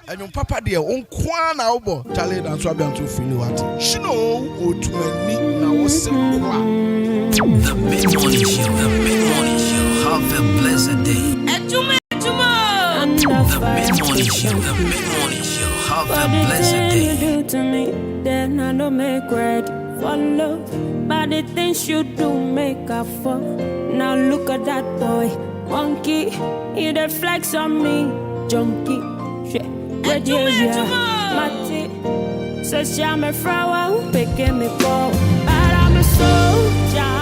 And your papa dear, on Kwana Obo, Tally and Swabian to feel what she know, or to me, now was the mid morning show, have a blessed day. Adwuma-Adwuma. The mid morning show, have a blessed day. You do to me, then I don't make right for love. But the things you do make up for. Now look at that boy, monkey, he the flex on me, junkie. Mati, so she am a flower, picking me for, but I'm a soldier.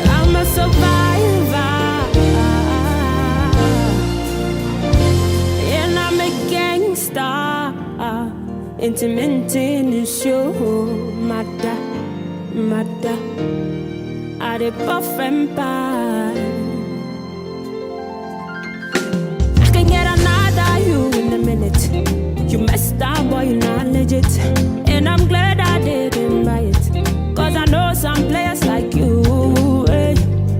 I'm a survivor, and I'm a gangster. Intimating is show, mada, I the puff and pie. You messed up, boy, you're not legit. And I'm glad I didn't buy it. Cause I know some players like you, eh?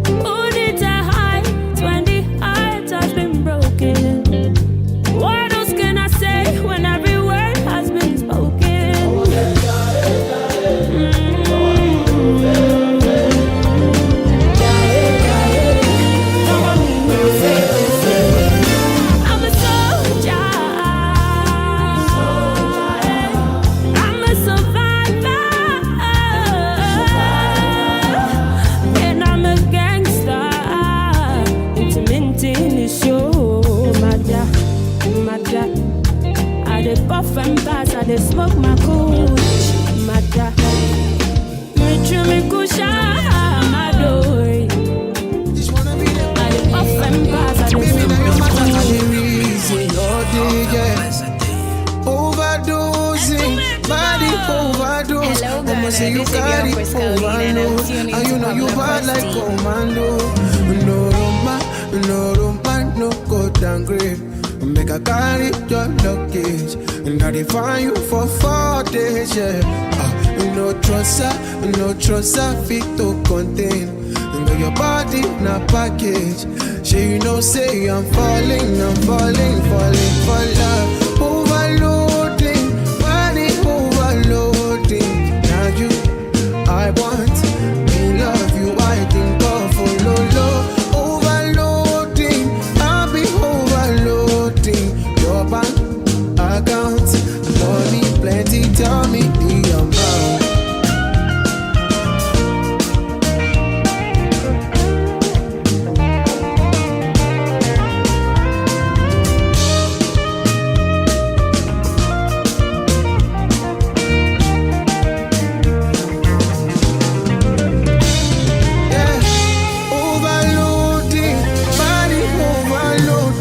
Who did to hide when the heart has been broken? What else can I say when every word has been spoken? Puff and pass, I smoke my kush, mada. Me chew me kusha, my doy. I puff and pass, I smoke my overdosing, body overdose. I'ma say you got it overload, and you know you bad like commando. No man, no go down grave. Make a carry your luggage, and I define you for 4 days, yeah. No trust, fit to contain. And your body na package. She say I'm falling for love. Overloading, body overloading. Now you, I want, me love you, I think of follow low. Your bank account, money plenty, tell me the amount. Yeah, overloading, body overload.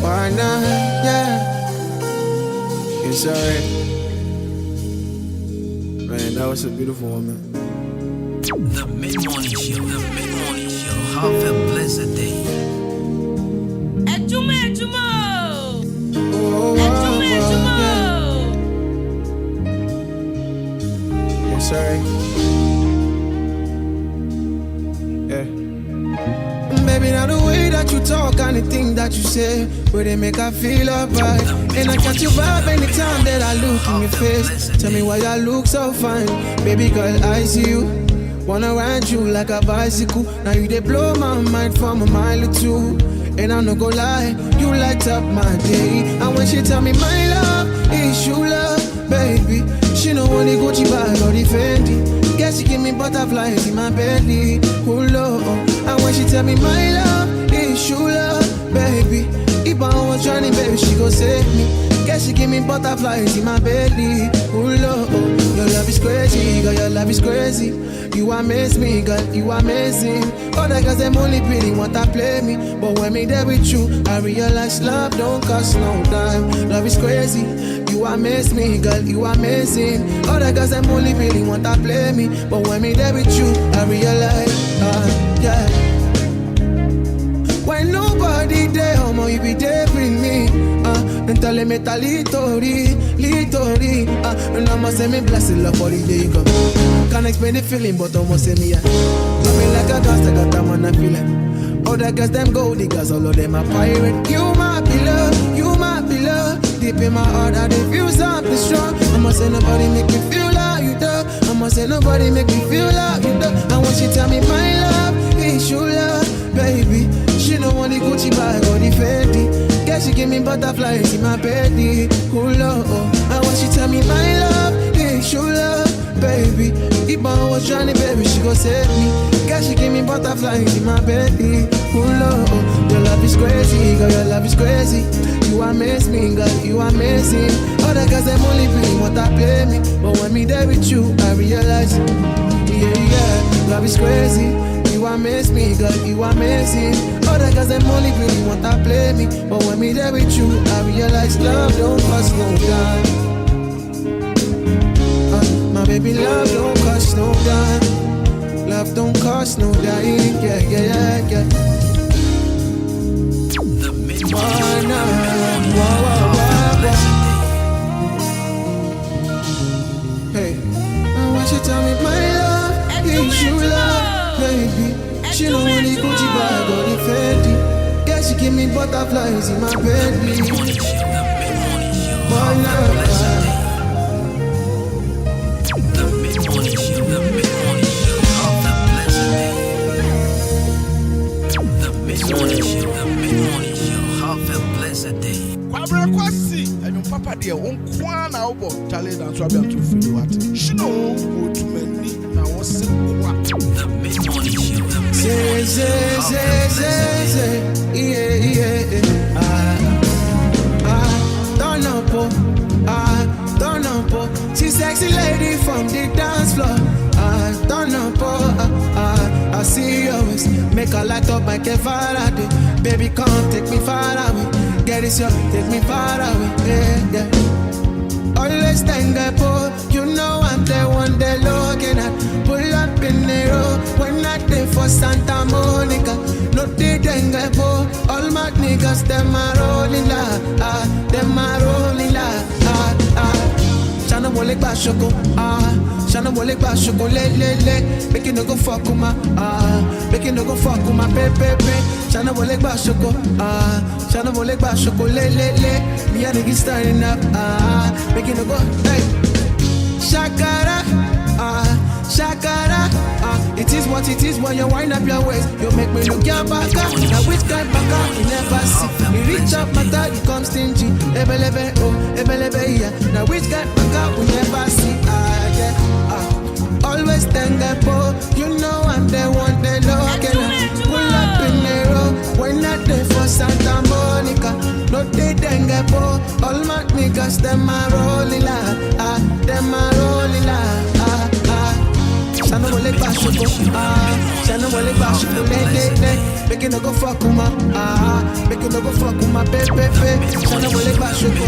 Why not? Yeah. It's alright. Man, that was a beautiful woman. The mid-morning show, have a blessed day. Adwuma-Adwuma. Adwuma-Adwuma. It's alright. Yeah. Baby, now the way that you talk and the thing that you say, where they make I feel alright. And I catch you vibe anytime that I look in your face. Tell me why I look so fine. Baby girl, I see you. Wanna ride you like a bicycle. Now you they blow my mind from a mile or two. And I'm not gonna lie, you light up my day. And when she tell me my love is you love, baby, she know only Gucci bag or the Fendi. Guess she give me butterflies in my belly. Oh Lord. And when she tell me my love is you love, baby, if I was drowning, baby, she go save me. Guess she give me butterflies in my belly. Oh Lord. Your love is crazy, girl, your love is crazy. You amaze me, girl, you amazing. Other girls, them only pretty, want to play me. But when me there with you, I realize love don't cost no time. Love is crazy, you amaze me, girl, you amazing. Other girls, them only pretty, want to play me. But when me there with you, I realize, yeah. When nobody there, homo, you be there with me. Mentally, litori. And I'ma say me bless love for the day you come. Can't explain the feeling, but almost say me, yeah. Love me like a gangster, got that man, I feel it. Other girls, them gold diggers, all of them are pirate. You my pillar. Deep in my heart, I feel something strong. I'ma say nobody make me feel like you do. I'ma say nobody make me feel like you do. And when she tell me my love, it's your love, baby. She don't want the Gucci bag or the Fendi. Guess she give me butterflies in my belly. Oh Lord, and when she tell me my love, it's your love, baby. If I was Johnny, baby, she gon' save me. Guess she give me butterflies in my belly. Oh Lord, your love is crazy, girl, your love is crazy. You amaze me, girl, you amazing. Other guys, them only bring what I play me. But when me there with you, I realize, yeah, love is crazy. You amaze me, girl, you amazing. Other guys, them only really want to play me. But when me there with you, I realize love don't cost no dime. My baby, love don't cost no dime. Love don't cost no dime, yeah. Hey, when she tell me my love, it's you love, baby. She don't want the Gucci bag or the Fendi. Guess she give me butterflies in my belly. Papa dear, Kwana Obo, Charlie and Swabian to feel what? She know what to many now was The mid-morning show. Turn up, she's sexy lady from the dance floor. Turn up, I see you always make a light up like a Faraday. Baby, come take me far away. Get it, take me far away. Yeah. Always stand up, you know I'm the one they're looking at. Pull up in the road when I day for Santa Monica. No they dengue, all my niggas them are rolling la, them are rolling la, Shana wole gba shoko, Shana wole gba shoko, le. Make you no go fuck with my, make you no go fuck with my baby. Shana wole gba shoko, Shana wole gba shoko, le. Me and niggas starting up, make you no go, hey. Shakara, it is what it is when you wind up your waist. You make me look your back up. Now which kind back up you never see. You reach up my dad, you come stingy. Ebelebe, yeah. Now which kind back up we never see. Yeah. Always stand up, you know I'm the one they looking at. Pull up in the road, when not there for Santa Monica. No they dengue, all my niggas them are rolling la, them are rolling la, Shana wole gba shoko, Shana wole gba shoko, le. Make you no go fuck with my, make you no go fuck with my baby. Shana wole gba shoko,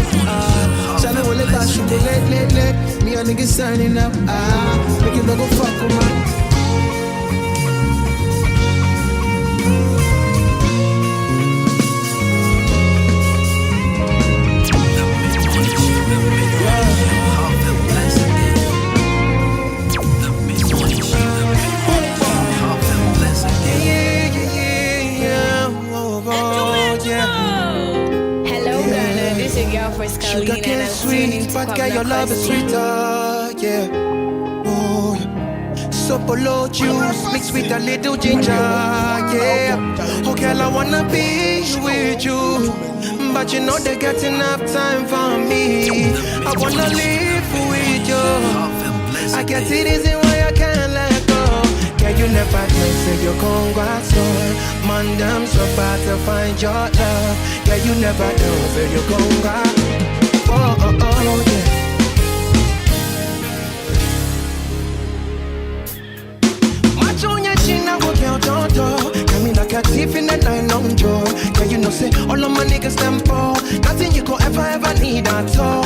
Shana wole gba shoko, le. Me and niggas signing up, make you no go fuck with my. Sugar cane sweet, but girl your love is sweeter, yeah. Oh, yeah. So polo juice mixed with a little ginger, yeah. Oh girl, I wanna be with you, but you know they got enough time for me. I wanna live with you. I get it easy why I can't let go. Yeah, you never know, say you're congrats, Lord. Man, I'm so far to find your love. Yeah, you never know, say you're congrats. Oh, yeah. me, that's all.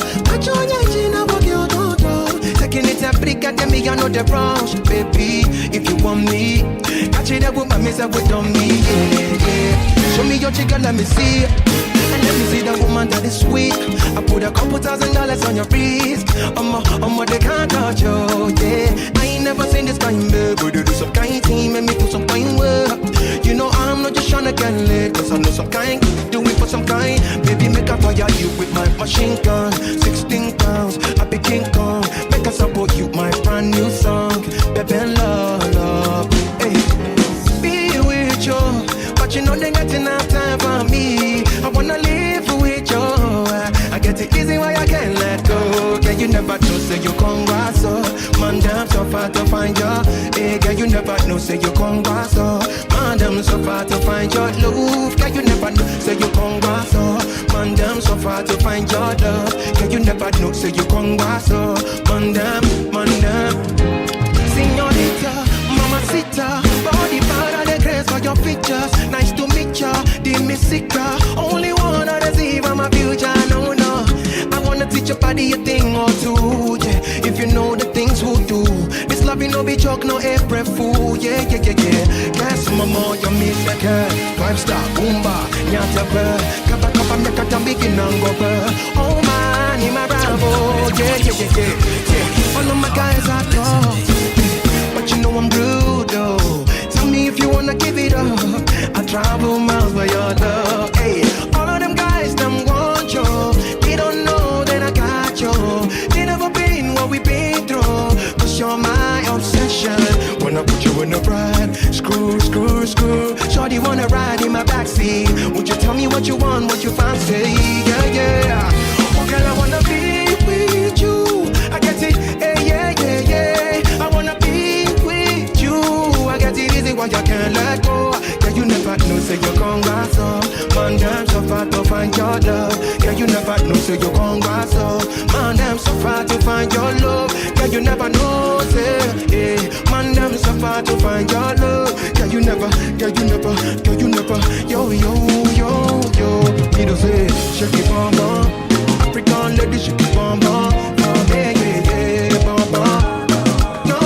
Taking it a break and then me, I know the rush. Baby, if you want me, catch it up with my miss up with on me, yeah. Show me your chicken, let me see. And let me see the woman that is sweet. I put a couple $1,000 on your wrist. I'm what they can't touch you, yeah. I ain't never seen this kind, baby. But do some kind thing, make me do some kind work. You know I'm not just tryna get lit, cause I know some kind, do it for some kind. Baby, make a fire you with my machine gun. 16 pounds, I be King Kong. Make a support you, my brand new song. Baby, love, hey. Be with you, but you know they got enough time for me. I wanna live with you. I get it easy why I can't let go. Girl, you never know, say you come back so. Man, damn, so far to find you. Hey, girl, you never know, say you come back so. Man, damn, so far to find your love. Girl, you never know, say you come back so. Man, damn, so far to find your love. Girl, you never know, say you come back so. Man, damn, señorita, mamacita, body part of the grace for your features. Nice to meet ya, the Missika. Only one of the see for my future, no. I wanna teach your body a thing or two, yeah. If you know the things who do. This love you no be joke, no April fool, yeah. Guess mama, you miss the girl. 5-star, boomba, nyata bird. Kapa, make a tambiki nango bird. Oh man, in my bravo, yeah. All of my guys are tough, but you know I'm rude though. Tell me if you wanna give it up. I travel miles for your love. Hey, all of them guys, them want you. They don't know that I got you. They never been what we been through. Cause you're my obsession. When I put you in the ride, screw. Shorty wanna ride in my backseat. Would you tell me what you want, what you fancy? Yeah. Oh girl, I wanna be with you. I get it, yeah. I wanna be with you. I get it easy why you can't let go. Yeah, you never know, say you're gon' rise up. Man, damn, so far to find your love. Yeah, you never know, say you're gon' rise up. Man, damn, so far to find your love. Yeah, you never know, say, yeah. Man, damn, so far to find your love. Yeah, you never, yo. Me don't say, shake it, bum. African lady, shake it, bum. Yeah, bum. No,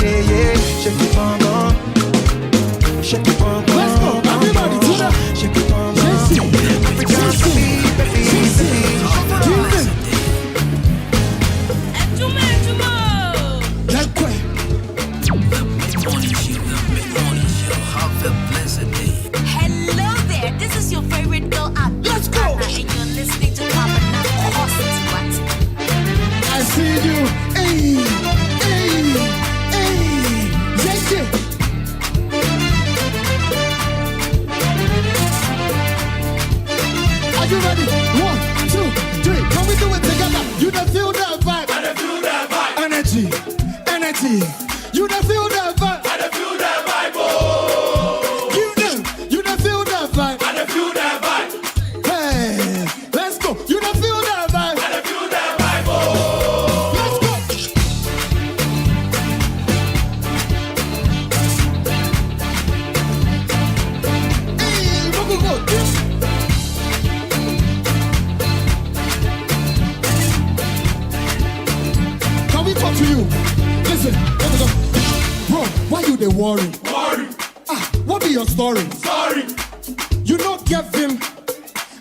yeah. Shake it, bum. Shake it, bum. Let's go, everybody, to the shake it, bum. Hello there, this is your favorite girl, Let's go. Anna, and you're listening to Promotional Purposes. I see you, hey, yeah. Are you ready? 1, 2, 3, can we do it together? You don't feel that vibe, I don't feel that vibe. energy. You don't feel that vibe, I don't feel that vibe. Oh, you don't feel that vibe. I don't feel that vibe. Hey, let's go. You don't feel that vibe. I don't feel that vibe. Oh, Let's go. Hey, go. Can we talk to you? Listen, let me go. Bro, why you dey worry? worry, What be your story? sorry, You not get him.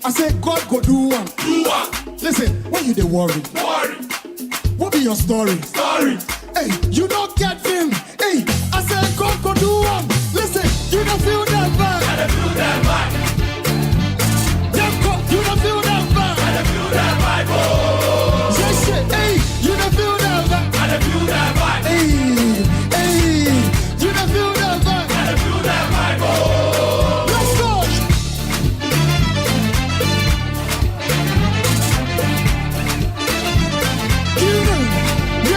I said God go do one. do one, Listen, why you dey worry? worry, What be your story? sorry, Hey, you don't get him. Hey, I said God go do one. Listen, you don't feel that I bad. don't feel that vibe. You don't feel that bad. I don't feel that vibe. Oh, Yes, shit. Hey, you don't feel that bad. I don't feel that vibe. Hey, you don't feel that bad. I don't feel that vibe. Oh, Let's go.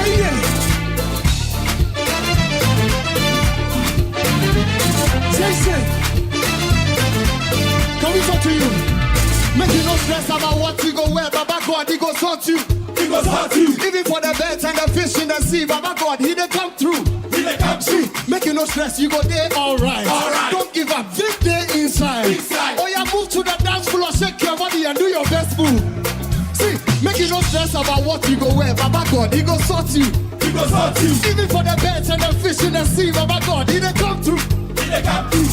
Yeah. Can we talk to you? Make you no stress about what you go wear. Baba God, he go sort you. he goes hard to you. Even for the birds and the fish in the sea, Baba God, he dey come through. He dey come See, through. make you no stress, you go there alright. Alright. Don't give up, dig there inside. Inside. Oh yeah, move to the dance floor, shake your body and do your best move. stress about what you go wear, Baba God, he go sort you. He go sort you. Even for the birds and the fish in the sea, Baba God, he dey come through. He dey come through.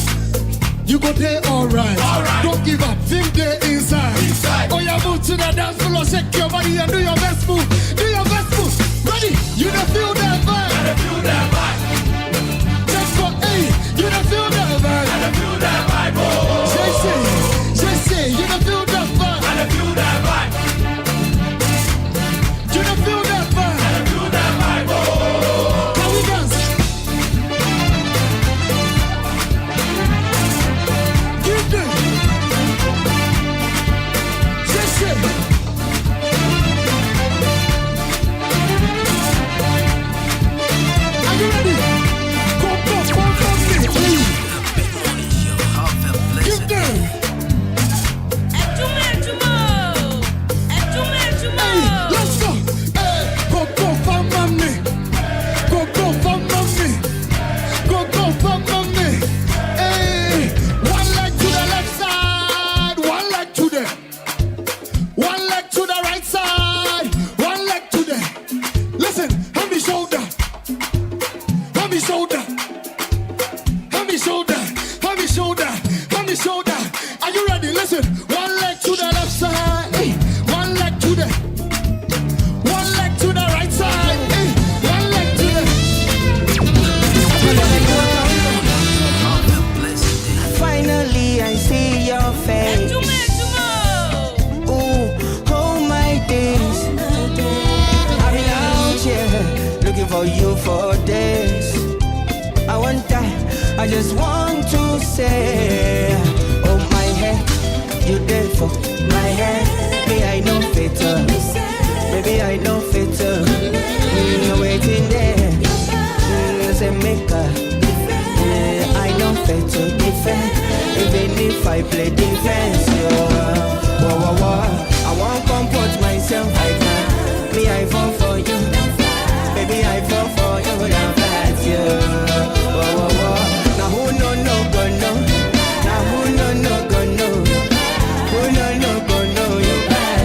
You go there alright. Alright. Don't give up, think there inside. Inside. Oh, yeah, move to the dance floor, shake your body and do your best move. Do your best move. Ready? You don't feel that vibe. And I feel that vibe. Just for eight, you don't feel that vibe. And I feel that vibe. Oh. Just say, you don't feel that vibe. And I feel that vibe. You don't feel that vibe. And I feel that vibe. Oh. Can we dance? Give them. Just say. Are you ready? Go, me. Give them. Hey, let's go. Hey, go for mommy. Go for mommy. Go for mommy. Hey, one leg to the left side, one leg to the right side, one leg to the. Listen, hand me shoulder, hand me shoulder, hand me shoulder, hand me shoulder, hand me shoulder. Are you ready? Listen, one leg to the left side, hey, one leg to the. One leg to the right side, hey, one leg to the. Finally, I see your face. Ooh, oh my days. I've been out here looking for you for days. I want that. I just want to say, oh my head, you there for my head. Me, I know fitter. Baby, I know fitter. You're waiting there. Say maker. I know fitter. Defend. Even if I play defense, I won't comport myself. I can. Me, I fall for you. Baby, I fall for you. Now that's you. Now who no go no? Now who no go no? Who no go no? You bad,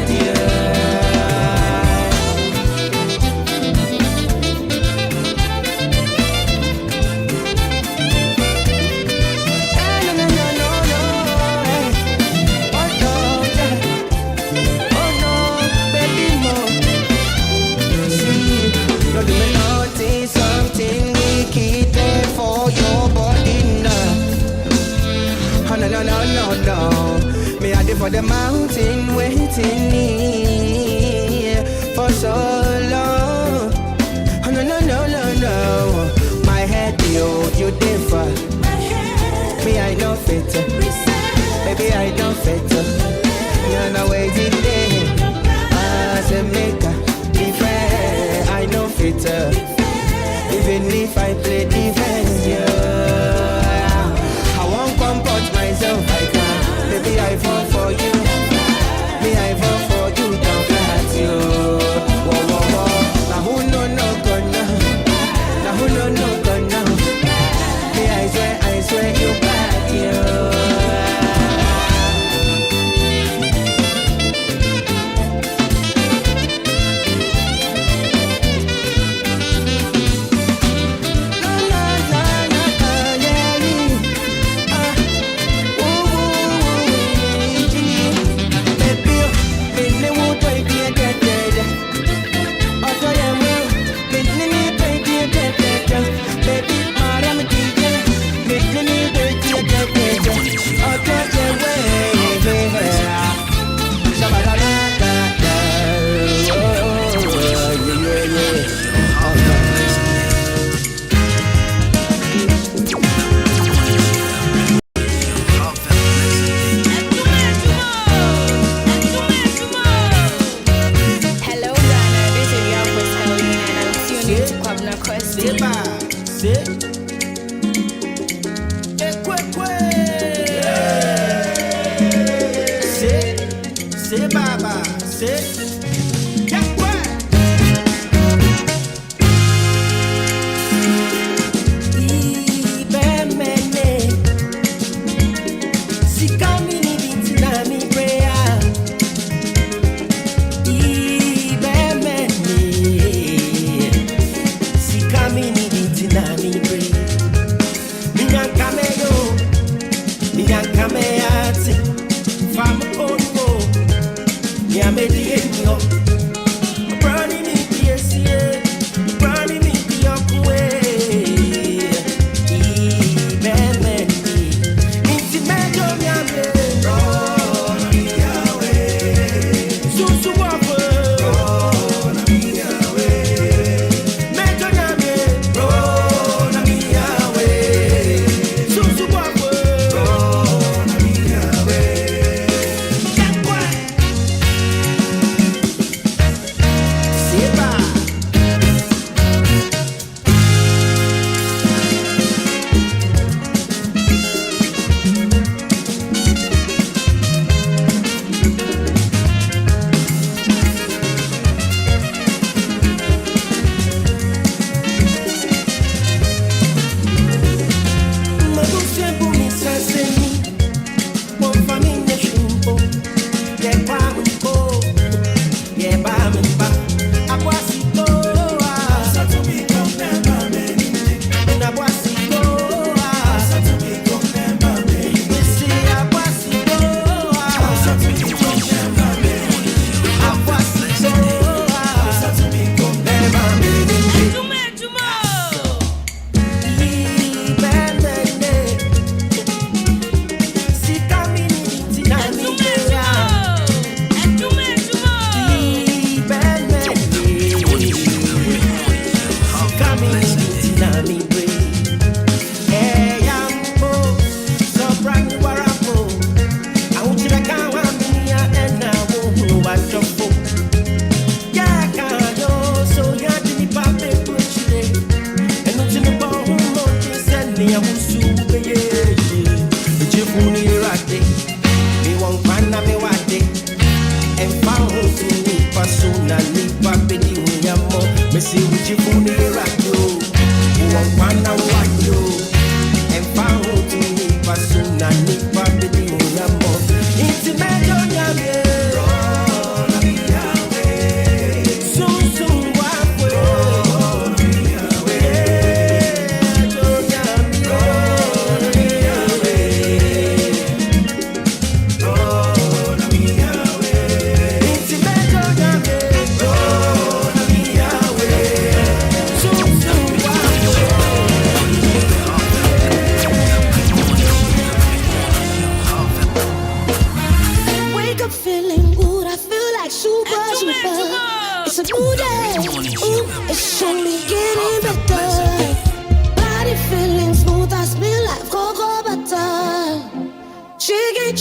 No. Me I did for the mountain waiting for so long. No. My head, you differ. Me I know fit. Baby I know fit. You're not waiting there. As a maker, different. I know fit. Even if I play defense, I won't comport myself. I can. Baby, I fall for you. Me, I fall for you. Don't flat you. Whoa. Now who no go no? Now who no go no? Me, I swear you back you. Say baba, say.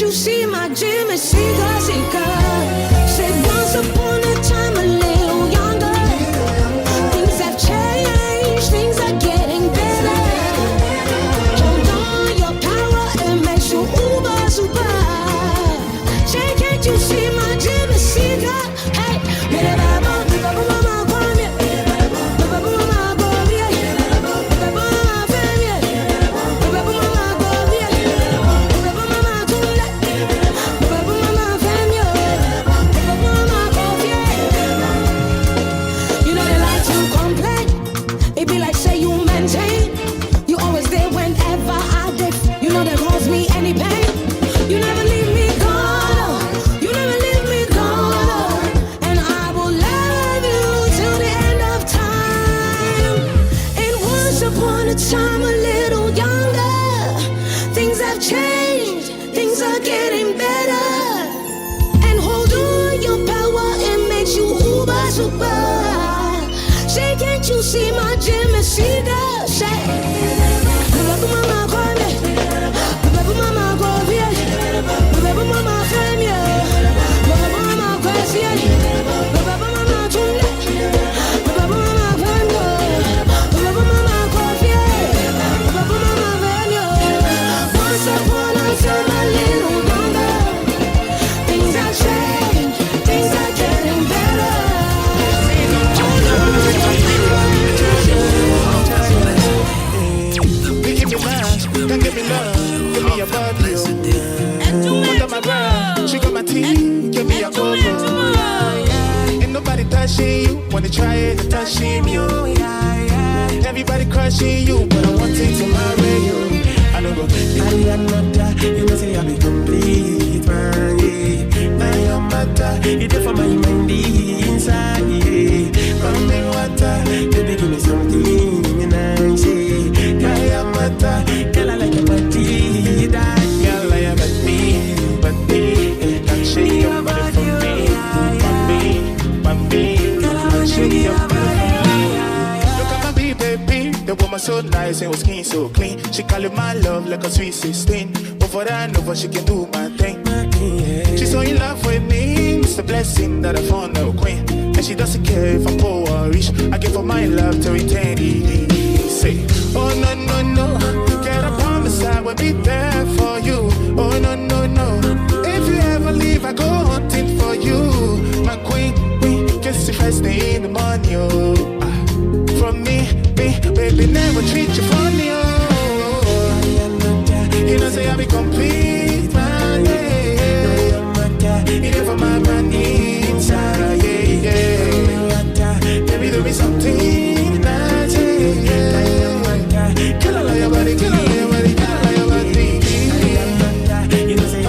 you see my Jimmy Seeker? Said once upon a time a little younger. Things have changed, things are getting better. Hold on, your power, it makes you uber, super. Say, can't you see my Jimmy Seeker? Hey, time a little younger. Things have changed, things are getting better. And hold on, your power, it makes you uber, super. Say, can't you see my Jimmy Seeker? Say, give me a go. Ain't nobody touching you. Wanna try it, to touching you. Everybody crushing you, but I want it to marry you. I don't go. You know say I be complete, man. Now your matter, you there for my mind inside. Come me water, baby give me something nice. Now your matter, girl I like your body, that girl I have at me. Shake your body for me, shake your body. Look at my baby, the woman so nice and her skin so clean. She call it my love like a sweet 16. Over and over, she can do my thing. She's so in love with me, it's a blessing that I found her queen. And she doesn't care if I'm poor or rich. I give her my love to eternity. Say, oh no no no, get I promise I will be there for you. Oh no no no. If you ever leave, I go hunting for you. My queen, guess if I stay in the morning, from me, baby, never treat you funny, You know, say I be complete, man, You never my brand inside, Baby, do me something, nice, Kill all your body, kill all your body, kill all your body. You know, say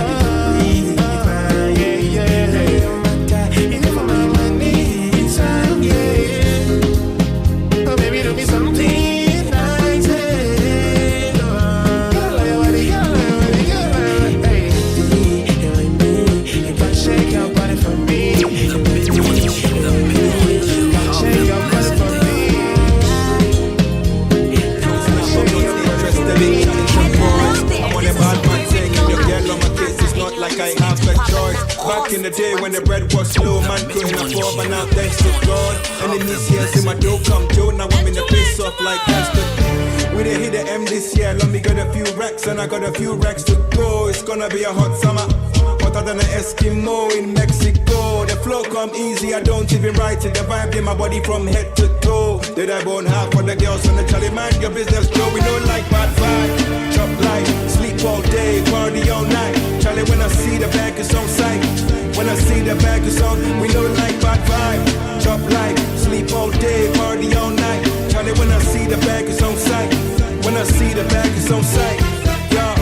back in the day when the bread was slow, man couldn't afford, but now thanks to God. And in this year, see my dough come Joe, now I'm in the place off like Pastor. We didn't hit the M this year, let me get a few racks, and I got a few racks to go. It's gonna be a hot summer, hotter than an Eskimo in Mexico. The flow come easy, I don't even write it. The vibe in my body from head to toe. Did I bone half for the girls on the Charlie, man, your business, Joe. We don't like bad vibe, chop light, sleep all day, party all night. Charlie, when I see the bag, it's on sight. When I see the bag, it's on. We don't like bad vibe, chop light, sleep all day, party all night. Charlie, when I see the bag, it's on sight. When I see the bag, it's on sight. Yo,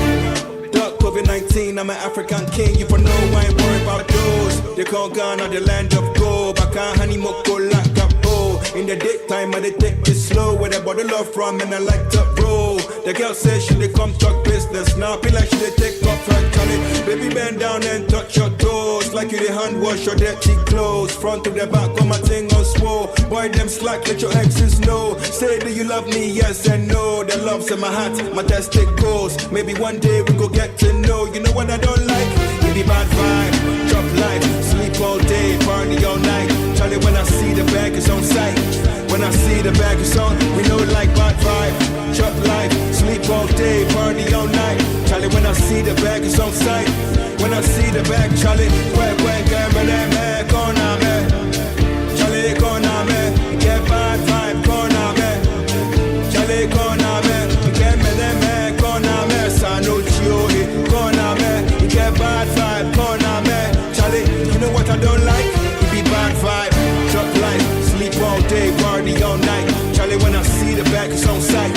duck COVID-19, I'm an African king. You for know I ain't worried about those. They call Ghana the land of gold. Baka honey moko lakapo. In the daytime, I they take it slow. Where the bottle of from and I like to roll. The girl says she dey come talk business. Now feel like she dey take off her Charlie. Baby bend down and touch your toes. Like you dey hand wash your dirty clothes. Front to the back, on my thing on swole. Boy, them slack, let your exes know. Say, do you love me? Yes and no. The love's in my heart, my testicles. Maybe one day we go get to know. You know what I don't like? Give me bad vibe, drop life, sleep all day, party all night. Charlie, when I see the bag is on sight. When I see the bag is on, we know like bad vibe, drop life, sleep all day, party all night. Charlie, when I see the bag is on sight. When I see the bag, Charlie, when corner man, Charlie corner man, get bad vibe corner man, Charlie corner man, get me corner man, Sanochio corner man, get bad vibe corner man, Charlie, you know what I don't like? It be bad vibe, drop life, sleep all day, party all night. Charlie, when I see the bag is on sight.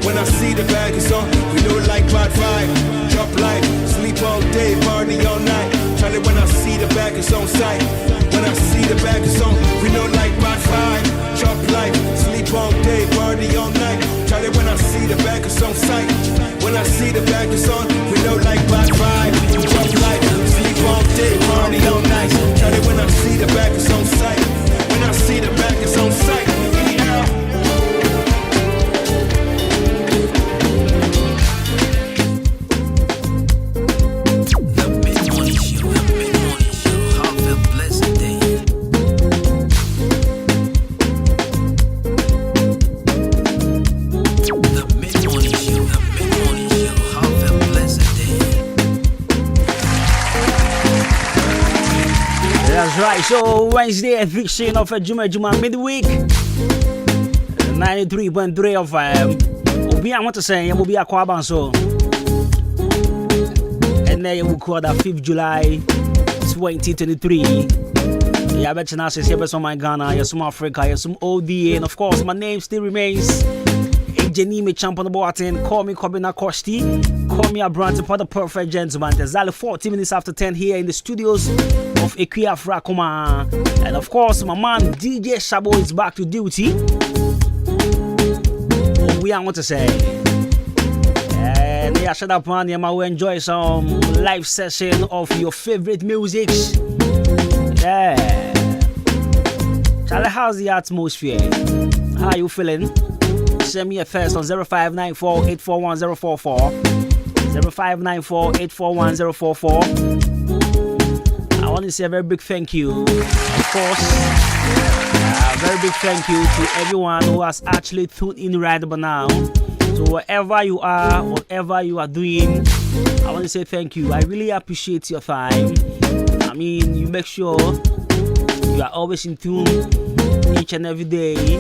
When I see the bag is on, we don't like bad vibe, drop life, sleep all day, party all night. Charlie, when I see the bag is on sight. When I see the bag is on, we don't like bad vibe, drop life, sleep all day, party all night. Charlie, when I see the bag is on sight. When I see the bag is on, we don't like bad vibe, drop life, sleep all day, party all night. Charlie, when I see the bag is on sight. When I see the bag is on sight. Right, so Wednesday edition of Adwuma-Adwuma midweek 93.3 of Obi, I want to say Obi Akwaban so and then we call that 5th July 2023. Yeah, I bet you now say yes on my Ghana, yes some Africa, yes some ODA, and of course my name still remains Jenny Champion Boatin. Call me Kobina Kosti. Call me a brand for the perfect gentleman. There's exactly 40 minutes after 10 here in the studios of Equia Frakoma. And of course, my man DJ Shabo is back to duty. We are what to say. And yeah, shut up, man. You might enjoy some live session of your favorite music. Yeah. Charlie, how's the atmosphere? How are you feeling? Send me a first on 0594-841-044. 0594-841-044. I want to say a very big thank you, of course. A very big thank you to everyone who has actually tuned in right about now. So wherever you are, whatever you are doing, I want to say thank you. I really appreciate your time. I mean, you make sure you are always in tune each and every day.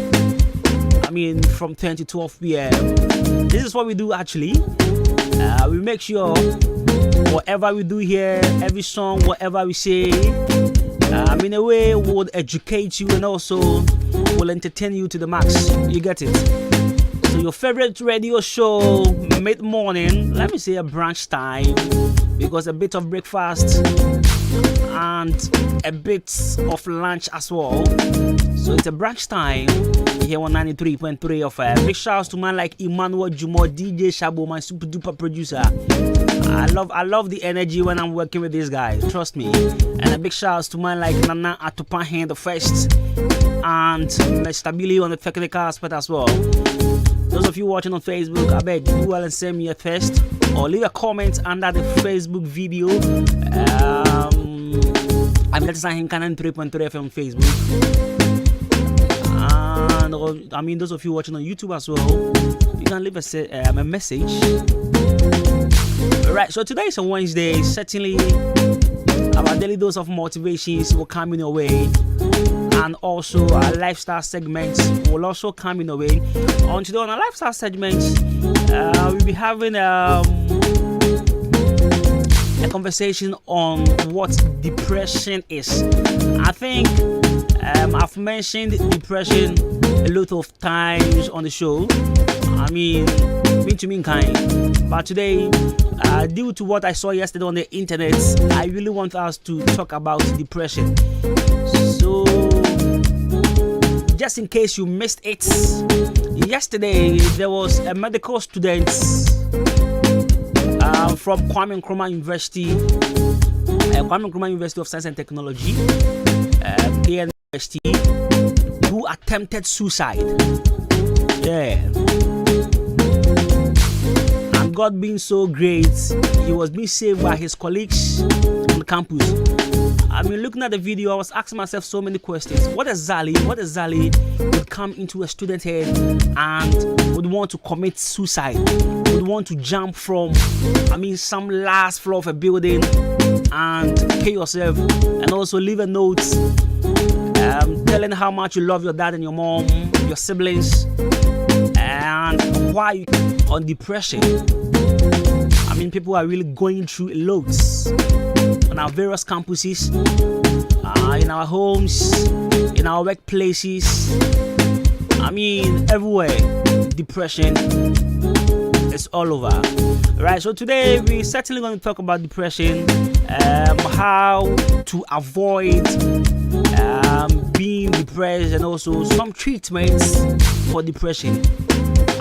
I mean, from 10 to 12 p.m. This is what we do actually. We make sure whatever we do here, every song, whatever we say, in a way would educate you and also will entertain you to the max. You get it? So your favorite radio show mid-morning, let me say a brunch time, because a bit of breakfast and a bit of lunch as well. So it's a brunch time here on 93.3 of big shouts to man like Emmanuel Jumo, DJ Shabo, my super duper producer. I love the energy when I'm working with these guys, trust me. And a big shouts to man like Nana Atupahen the first, and Mr. Billy on the technical aspect as well. Those of you watching on Facebook, I beg do well and send me a test or leave a comment under the Facebook video. I'm Adwuma-Adwuma On Ahenkan 3.3 FM Facebook. And I mean, those of you watching on YouTube as well, you can leave a message. Alright, so today is a Wednesday. Certainly, our daily dose of motivations will come in your way. And also, our lifestyle segments will also come in your way. On today, on our lifestyle segments, we'll be having a conversation on what depression is. I think I've mentioned depression a lot of times on the show. I mean, mean to mean kind. But today, due to what I saw yesterday on the internet, I really want us to talk about depression. So, just in case you missed it, Yesterday, there was a medical student from Kwame Nkrumah University, Kwame Nkrumah University of Science and Technology, University, who attempted suicide. Yeah. And God being so great, he was being saved by his colleagues on the campus. I mean, looking at the video, I was asking myself so many questions. What exactly would come into a student's head and would want to commit suicide? Would want to jump from, some last floor of a building and kill yourself, and also leave a note telling how much you love your dad and your mom, your siblings, and why you on depression. I mean, people are really going through loads on our various campuses, in our homes, in our workplaces. I mean, everywhere. Depression is all over. Right, so today we're certainly going to talk about depression, how to avoid being depressed, and also some treatments for depression.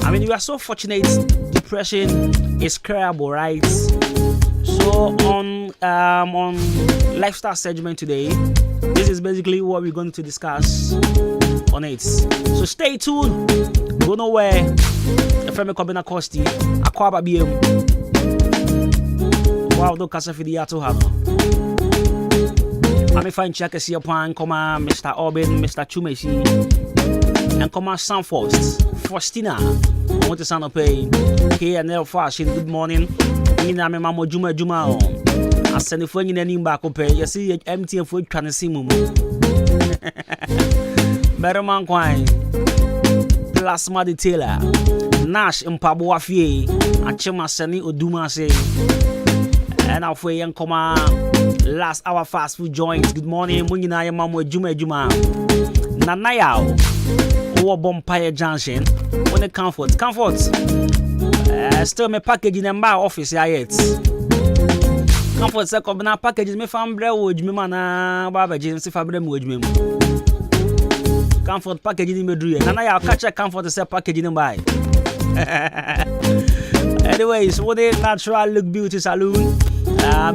I mean, we are so fortunate. Depression is curable, right? So on lifestyle segment today, this is basically what we're going to discuss on it. So stay tuned. Go nowhere. Efremi Kobina Kosti, Akwaba BM. Wow, do kasa fidi ato hano. I'm fine check see upon Koma Mr. Oben, Mr. Chumesi, and Koma Faustina. I want to sound up a KNL fashion. Good morning. Ina me mamo Adwuma-Adwuma On. I send the phone in any back up. You see, empty and food trying to see mumu. Better man quine. Plasma detailer. Nash in Pabuafie. And Chema Sani Oduma say. And I'll say, young Koma. Last hour fast food joints. Good morning. Mungina mamo Adwuma-Adwuma. Nanayao. Or Bompire Junction. When the comfort. Still me package in my office yet. Comfort say come na package me fam bre wo djumi mana baba James fa bre me wo djumi. Comfort package ni me dru na ya catch comfort say package ni buy. Anyways, what the natural look beauty salon.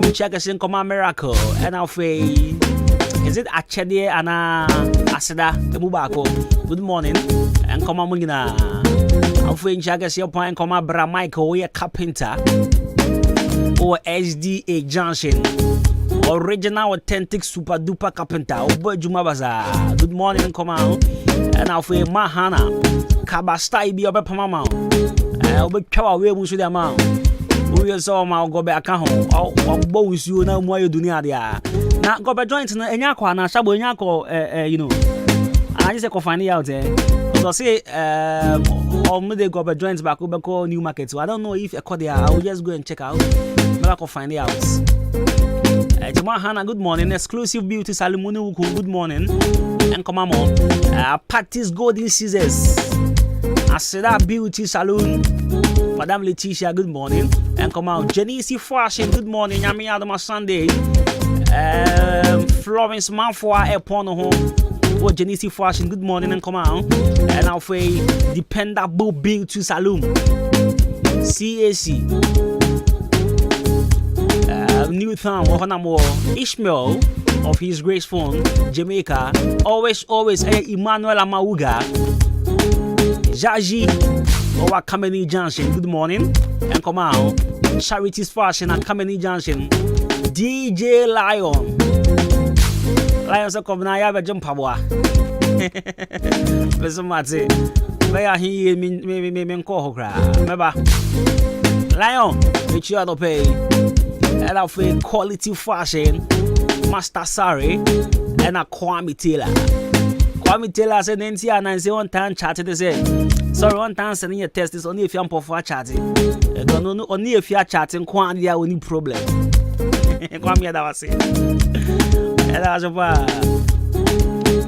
Me check us in come miracle and I'll say is it Achede ana Aseda Ebubako. Good morning and come on mungina. I'm feeling Jaggers your point, come up, Bra Michael, we a carpenter or SDA Junction, original authentic super duper carpenter, or Juma Bazaar. Good morning, come out, and I'll feel Mahana Kabasta be up mama. I'll be cow away with the amount. We saw my go back home. I'll bows you now more you do near there. Now go back joint in Yako and Shabo Yako, you know. I just go find it out there. So say or they go back joints back over call new market. So I don't know if I call there. I will just go and check out. Maybe I can find it out. Jama Hannah, good morning. Exclusive beauty Salimuni Wuku, good morning. And come on. Patty's Golden Scissors. Aseda Beauty Saloon. Madame Letitia, good morning. And come out. Janice Fashion, good morning. Yami Adama Sunday. Florence Manfoa Airport home. What Genesis Fashion, good morning and come on. And I'll say Dependable Beauty Saloon CAC Newtown Ohanamo Ishmael of His Grace Phone Jamaica. Always Emmanuel Amauga Jaji over Kameni Junction, good morning and come on. Charities Fashion at Kameni Junction. DJ Lions are coming. I have a jump power. Listen, Matty. May I hear me call her? Remember, Lion, which you are to pay. And I'll pay quality fashion, Master Sari, and a Kwame Taylor. Kwame Taylor said, Nancy, and I say one time chatted. They say, sorry, one time sending a test is only if you're for chatting. Don't know only if you're chatting, Kwame, there will need problem. Kwame, that was it.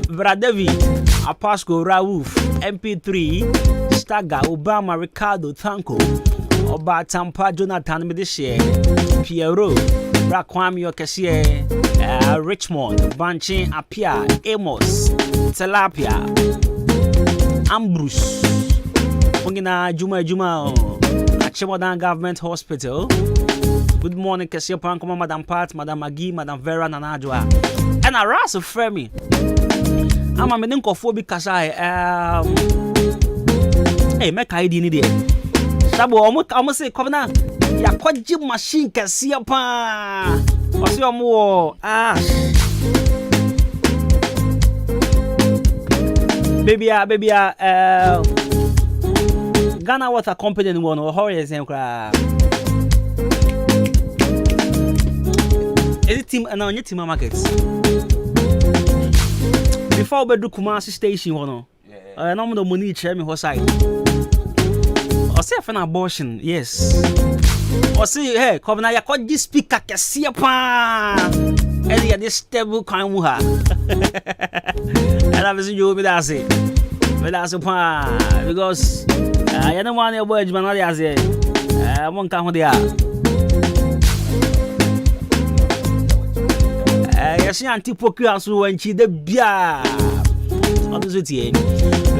Brother David, Apasco Raouf, MP3, Staga, Obama, Ricardo, Tanko, Oba Tampa, Jonathan Medishe, Pierrot, Brakwami Okeshe, Richmond, Banchin, Apia, Amos, Tilapia, Ambrose, Fungina Adwuma-Adwuma Achemodan Government Hospital. Good morning, Kessie Pankoma, Madam Pat, Madam Maggie, Madam Vera, Nanajwa. And I ras of Fremi. I'm a meninko-phobic Kasai. Hey, make ID need it. Sabo, almost say, come now. Ya kwaji machine Kessie Pan. What's your more? Baby, Ghana Water Company one or Horrors and cry. Is it team and on your team markets? Before we do Kumasi Station, one, I know the money chair me side. Or say an abortion, yes. Or say, hey, come now, you call this speaker Kessie Pan. And you this stable kind of her. And I visit you with that say. But that's a pan because I don't want your words, but not as I won't come with the yes, Auntie Poku when she the beer.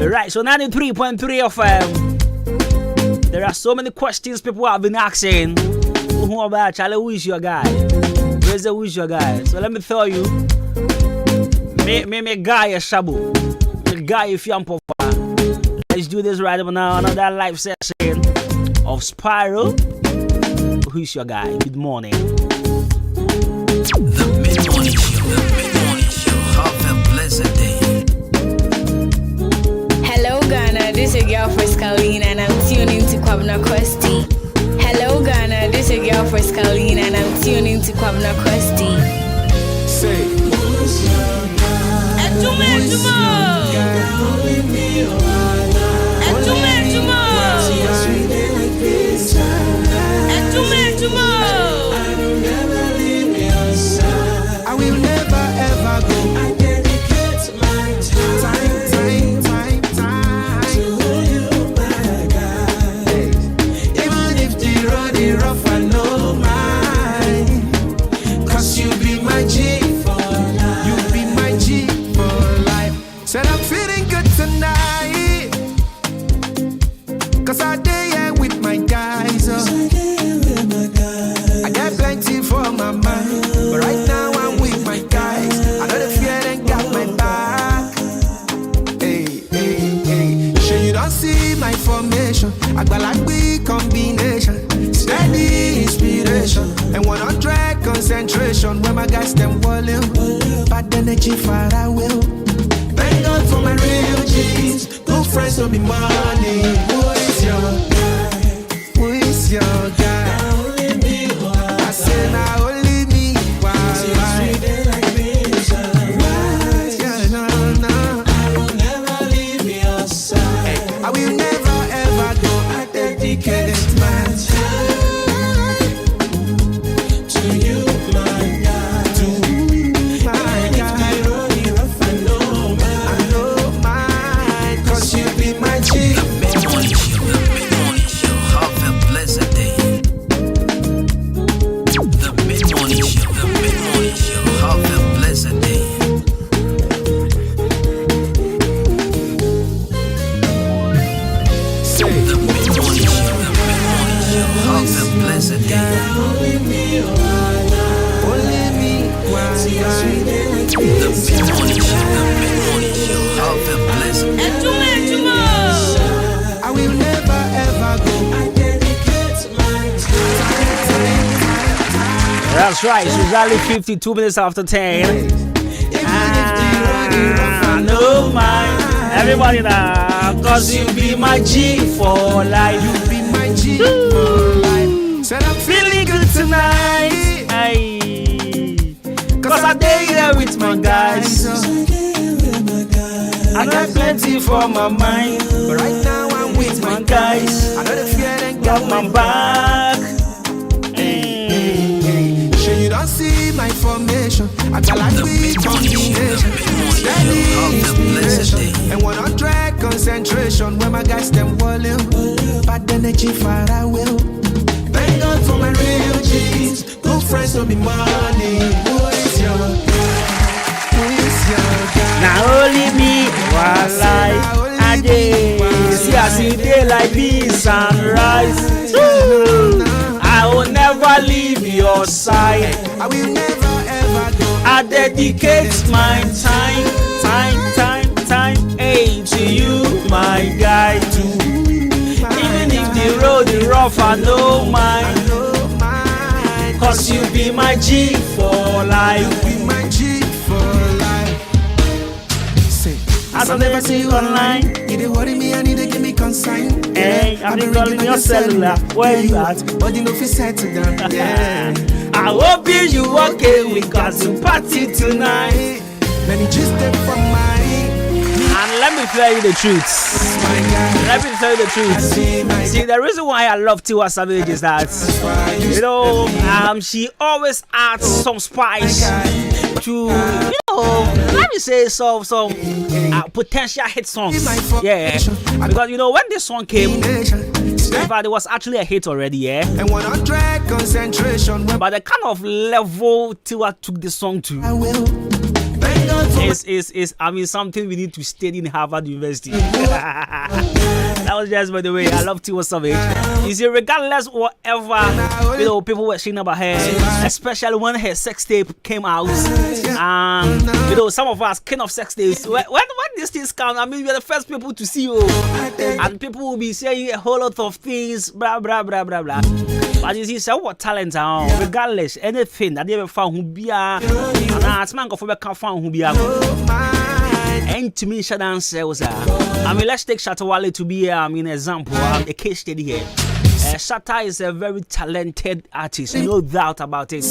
Right, so 93.3 FM. There are so many questions people have been asking. Who about Charlie? Who is your guy? Where's the who is your guy? So let me tell you. Me guy a shabu. Me guy if you am papa. Let's do this right about now. Another live session of Spiral. Who is your guy? Good morning. The mid-morning show. Have a blessed day. Hello Ghana, this is your girl for Scalina and I'm tuning to Kwabna Kwesti. Hello Ghana, this is your girl for Scalina and I'm tuning to Kwabna Kwesti. Say Adwuma-Adwuma I will never ever go. I dedicate my time to you, my God. Even if the road is rough, I know mine. 'Cause you be my G for life. You be my G for life. Said I'm feeling good tonight. 'Cause I day here with my guys. I got plenty for my mind. But right now I'm with my guys. I know the fear ain't got my back. Hey. Sure you don't see my formation. I got like big combination. Steady inspiration. And 100 concentration. When my guys them volume. Bad energy far away. Thank God for my real G's. Good friends will be money. Who is your guy? Who is your guy? I say now only me. Why? I will never ever go. I dedicate my time to you, my God. To my God. I know mine. 'Cause you be my G. The mid-morning show. Have a blessed day. The mid-morning show. Have a blessed day. Say The mid-morning show. Have a blessed day. only me. Why? The mid-morning show. Have a blessed day. I will never ever go. I dedicate my time. That's right. It's exactly 52 minutes after 10. No mind. Everybody now. 'Cause you be my G for life. You be my G for life. Said I'm Feeling good tonight. Aye. 'Cause I day here with my guys. I got plenty for my mind. But right now I'm with my guys. I know the fear ain't Got my back. Sure you don't see my formation. I got like big combination. Steady inspiration. And 100 concentration. When my guys them volume. Bad energy far away. Thank God for my real G's. Good friends will be money. Who is your guy? Who is your guy? Now only me, one life. I did. See, I see day like me. right. I will never leave your side. I will never ever go. I dedicate my time, hey, to you, my guide. Even if the road is rough, I know mine. Cause you be my G for life. You be my G for life. Say, I don't never see you online. You dey worry me, I need to give me consign. Hey, I'm calling your cellular. Where you at? But you know if you settle down, yeah. I hope you okay. We got some party tonight. Many just step from my. And let me tell you the truth. Let me tell you the truth. See, the reason why I love Tiwa Savage is that, you know, she always adds some spice to, you know, let me say some potential hit songs. Yeah, because you know when this song came, in fact, it was actually a hit already. Yeah, and 100 concentration. But the kind of level Tiwa took the song to. Is I mean something we need to study in Harvard University. That was just by the way. I love Tiwa Savage. You see, regardless whatever you know people were saying about her, especially when her sex tape came out, you know some of us king of sex tapes. When these things come, I mean we are the first people to see you, and people will be saying a whole lot of things, blah blah blah blah blah. But you see, so what talent are regardless anything that they ever found who be and as man go for back found who be and to me shut down sales I mean let's take Shatta Wale to be an example, a case study here. Shatta is a very talented artist, no doubt about it.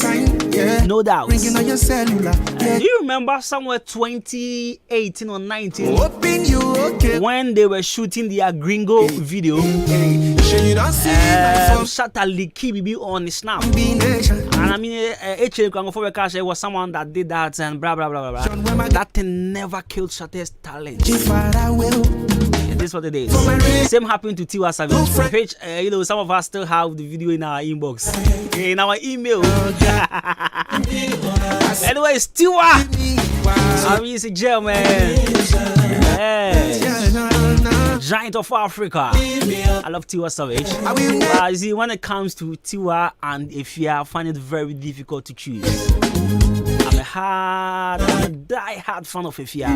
No doubt. Do you remember somewhere 2018 or 19 when they were shooting their Gringo video? Shatta Liki Bibi on the snap. And I mean, it was someone that did that and blah blah blah blah blah. That thing never killed Shatta's talent. This is what it is. Same happened to Tiwa Savage. Which, you know, some of us still have the video in our inbox, in our email. Anyway, it's Tiwa. I mean, it's a gel, man. Giant of Africa. I love Tiwa Savage. You see, when it comes to Tiwa and Efia, I find it very difficult to choose. I'm a die-hard fan of Efia.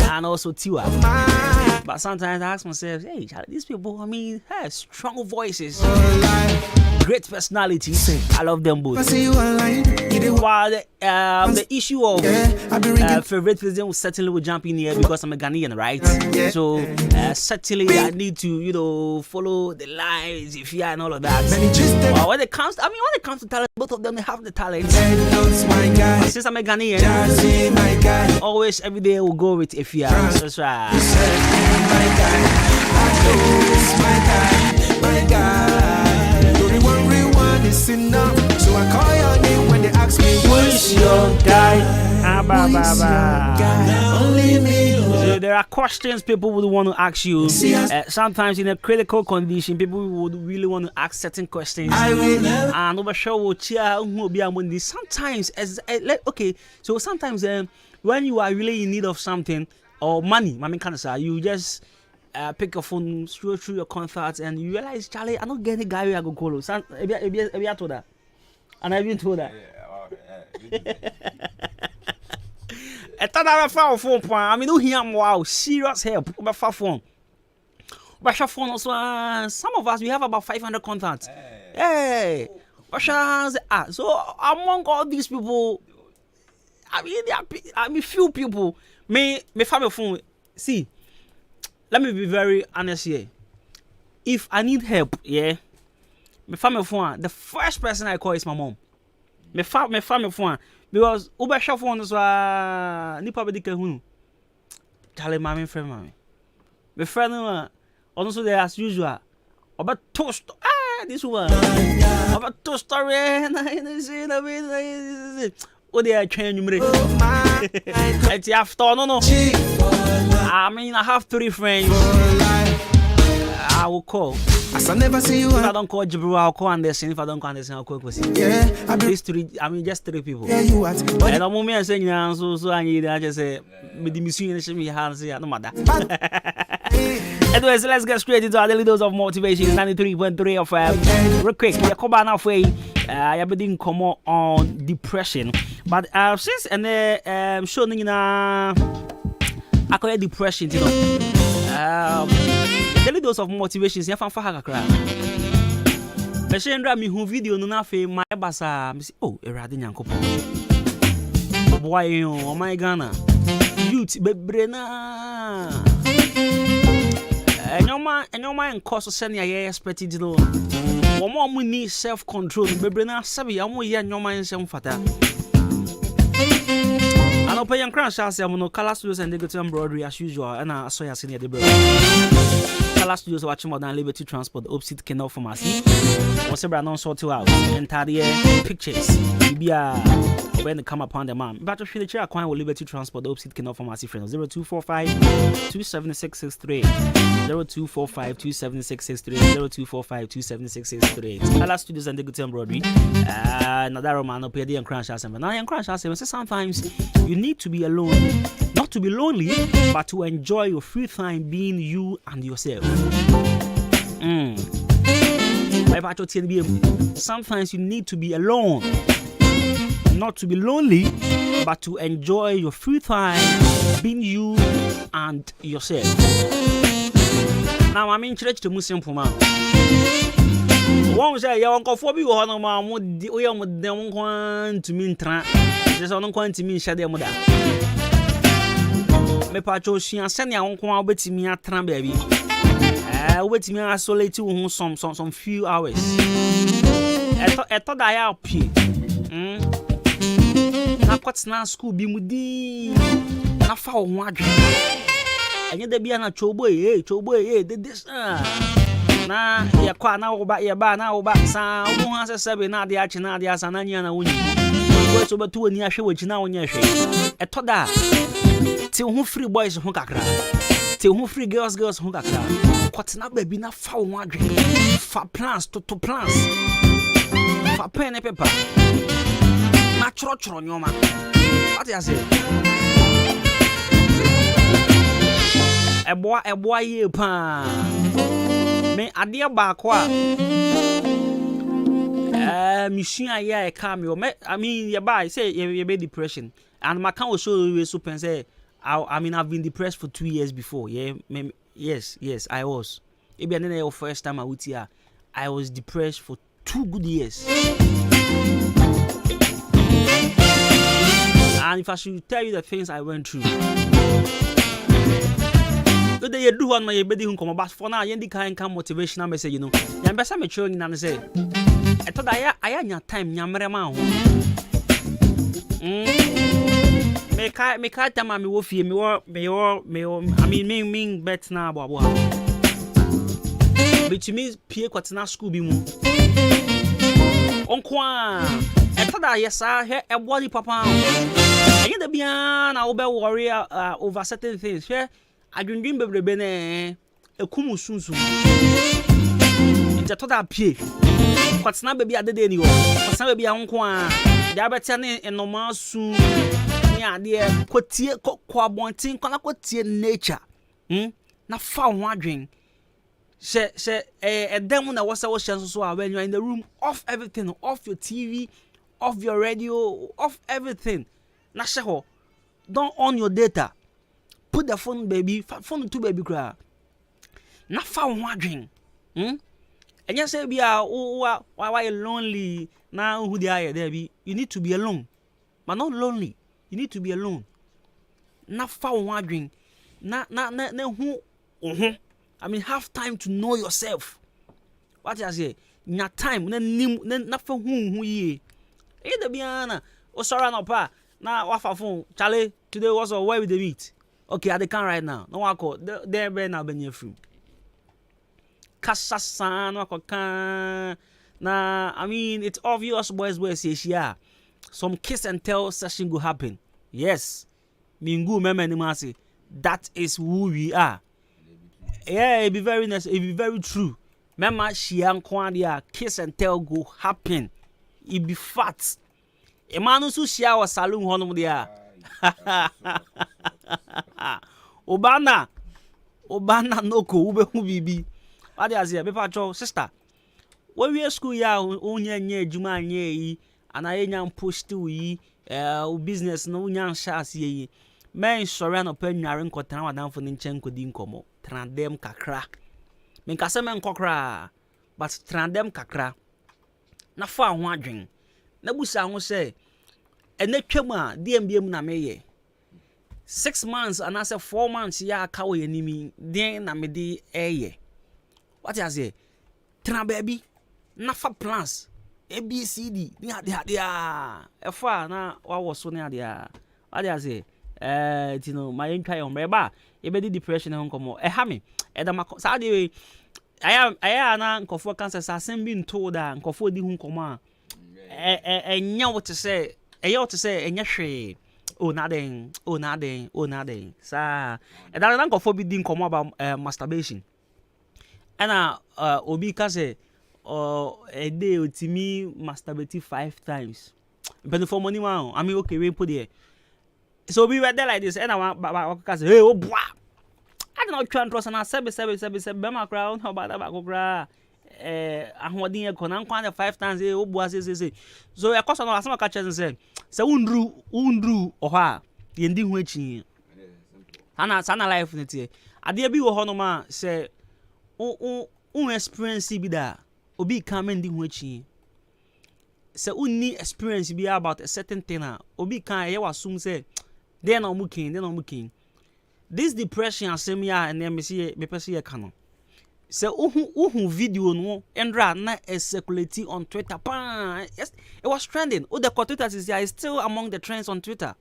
And also Tiwa. But sometimes I ask myself, hey, Charlie, these people, I mean, have strong voices, great personalities. I love them both. While the issue of favoritism certainly will jump in here because I'm a Ghanaian, right? So certainly I need to, you know, follow the lines, Efia and all of that. But when it comes to talent, both of them they have the talent. Since I'm a Ghanaian, always every day we'll go with Efia. That's right. My guy. Rewind is enough. So I call your name when they ask me, who's your guy? Only me. So there are questions people would want to ask you. Sometimes in a critical condition, people would really want to ask certain questions. And over show will cheer. Sometimes, okay, so sometimes when you are really in need of something or money, you just pick your phone, scroll through your contacts, and you realize, Charlie, I'm not getting a guy who I go call. And I told that. And I even told that. I thought I found phone. I mean, no, here, wow, serious help. Over phone. But phone also, some of us we have about 500 contacts. Hey, so among all these people, I mean, few people. Me family phone. See, let me be very honest here. If I need help, yeah, me family phone. The first person I call is my mom. Me family phone. Because Uber shop phone is nipa be dike hunu. Charlie mommy friend mommy. My friend also there as usual. About toast. This one. About toast story. What they are training me. It's after no. I mean I have 3 friends. I will call. I never see you. If I don't call Jibril, I'll call Anderson. If I don't call Anderson, I'll call Kosi. Yeah, these 3. I mean, just 3 people. Yeah, you what? And I'm saying, so I need. I just say, me the mission is me hands here. No matter. Anyways, let's get straight into our daily dose of motivation. 93.3 FM. Real quick, we are coming now for I been come on depression, but since and showing I call depression, you know. Daily dose of motivation is fan for hakakra. Beshendra mi hu video no na fe my basa. Oh, erade nyankopon. Boy, oh my Ghana. Youth bebrena. Enyoma enko so sene ye expected no. Wo need self control bebrena sabi amo ye enyoma ensem fata. Ano pay yan crash as no Color Studios and Digital Embroidery as usual and I saw ya senior the Color Studios watching more than Liberty Transport opposite Canal Pharmacy. Was a brand on sort out entire pictures. Be when they come upon the man. But if you the chair acquire with Liberty Transport opposite Canal Pharmacy friends 0245 27663 0245 27663 0245 27663 Color Studios and Digital Embroidery. Another Roman up here and crash as now and crash as sometimes you need to be alone, not to be lonely, but to enjoy your free time being you and yourself. Sometimes you need to be alone, not to be lonely, but to enjoy your free time being you and yourself. Now I'm in church to Muslim man. One say, "Your uncle for me, or no man would them want to mean tran." There's no going to mean shade muda. Me pacho she and send your uncle out with me at tran baby. Wait me isolate you some few hours. I thought I help you. Na what's na school be mudi. Na fa one dream. And you be na choboy, did this na ya kwa na oba ya ba na oba sa wo han se sebe na de achi na de asa na nya na woni wo so beto oni ahwe wo gina wo nya hwe etoda ti ho free boys ho kakra ti ho free girls ho kakra kwatena ba bi na fa wo adwe fa plans to plans fa pen and paper na choro nyoma what you say eboa ye pa me adia ba kwa mission aye come I mean ya ba say you be depression and my can show you super say I've been depressed for 2 years before. Yes I was. Maybe and then the first time I was here I was depressed for 2 good years. And if I should tell you the things I went through, good day you do one my baby who come back for now you can motivational message you know ya besa me chiro nyina say I thought I anya time nyamere ma ho me ka tama me wo fie me I mean bet na abo which means pie kwatena school bi mu onko a I thought I yes I ebody papa you the bia na wo be worry over certain things here adwendwen bebrebe na ekumu sunsun nje to da pie kwatena bebi adede ni wo kwatena bebi ahonko a dia bete ne enoma sun ni ade kotie kokko abontin kwana kotie nature na fa ho adwen she edem na wasa wo shen so when you are in the room off everything, off your TV, off your radio, off everything na she ho don't on your data. Put the phone baby, phone to baby cry. Na fa ho adwen. And you say be why you lonely now who they are there be. You need to be alone. But not lonely. You need to be alone. Na fa ho adwen. Na who I mean have time to know yourself. What you say? Na time na fa who ye. E de biana o sorry no pa na wa fa phone Charlie today was where we dey meet. Okay, I can right now. No one call. There be now be free. Kasa no kan. Na I mean it's obvious boys say some kiss and tell session go happen. Yes. Mingu meme ni masi. That is who we are. Yeah, it be very nice, it be very true. Mema shia nkwa kiss and tell go happen. It be fat. Emanu su shia wa salon honom dia. Obana Obana noko ube hu bibi. Ade azie be pacho sister. When we school ya onye nye juma nye yi anaye nya post yi business no nya shas yi. Men sori no pa nware nkotana wadanfo ne nchen kodi nkomo. Trandem kakra. Men kase men kokra but trandem kakra. Na fa ho adwen. Na busa ho se ene twam a DMBM na meye 6 months and I say 4 months ya ka we animi den na me di eye. What you say? Tra baby na fa plans ABCD ni ade efa na wa wo so ni ade what you say? You know my entire umbrella e be di depression e nkomo e ha me e da ma sa de aya na nkofo cancer sa sem bi nto da nkofo di hu nkomo a enya what to say enya hwe oh nothing sa e da na nkofo bi di nkomo about masturbation and obi ka say a day otimi masturbate 5 times but for money man I mean okay we put there so we were there like this and I ka say hey oh boy I don't know try trust na 7 be ma kra on about that go kra ahwodin e kona nkwan 5 times e obu say so e koso no asema ka chese say undru oho a ye ndi hu achi sana life netie ade bi wo ho no ma say un experience bi da obi kan ndi hu achi say unni experience bi about a certain thing obi kan ye wasum say they no mukin this depression asemia and me see me pese ye kano say uhu video no endra na circulate on Twitter pa yes it was trending the Twitter is still among the trends on Twitter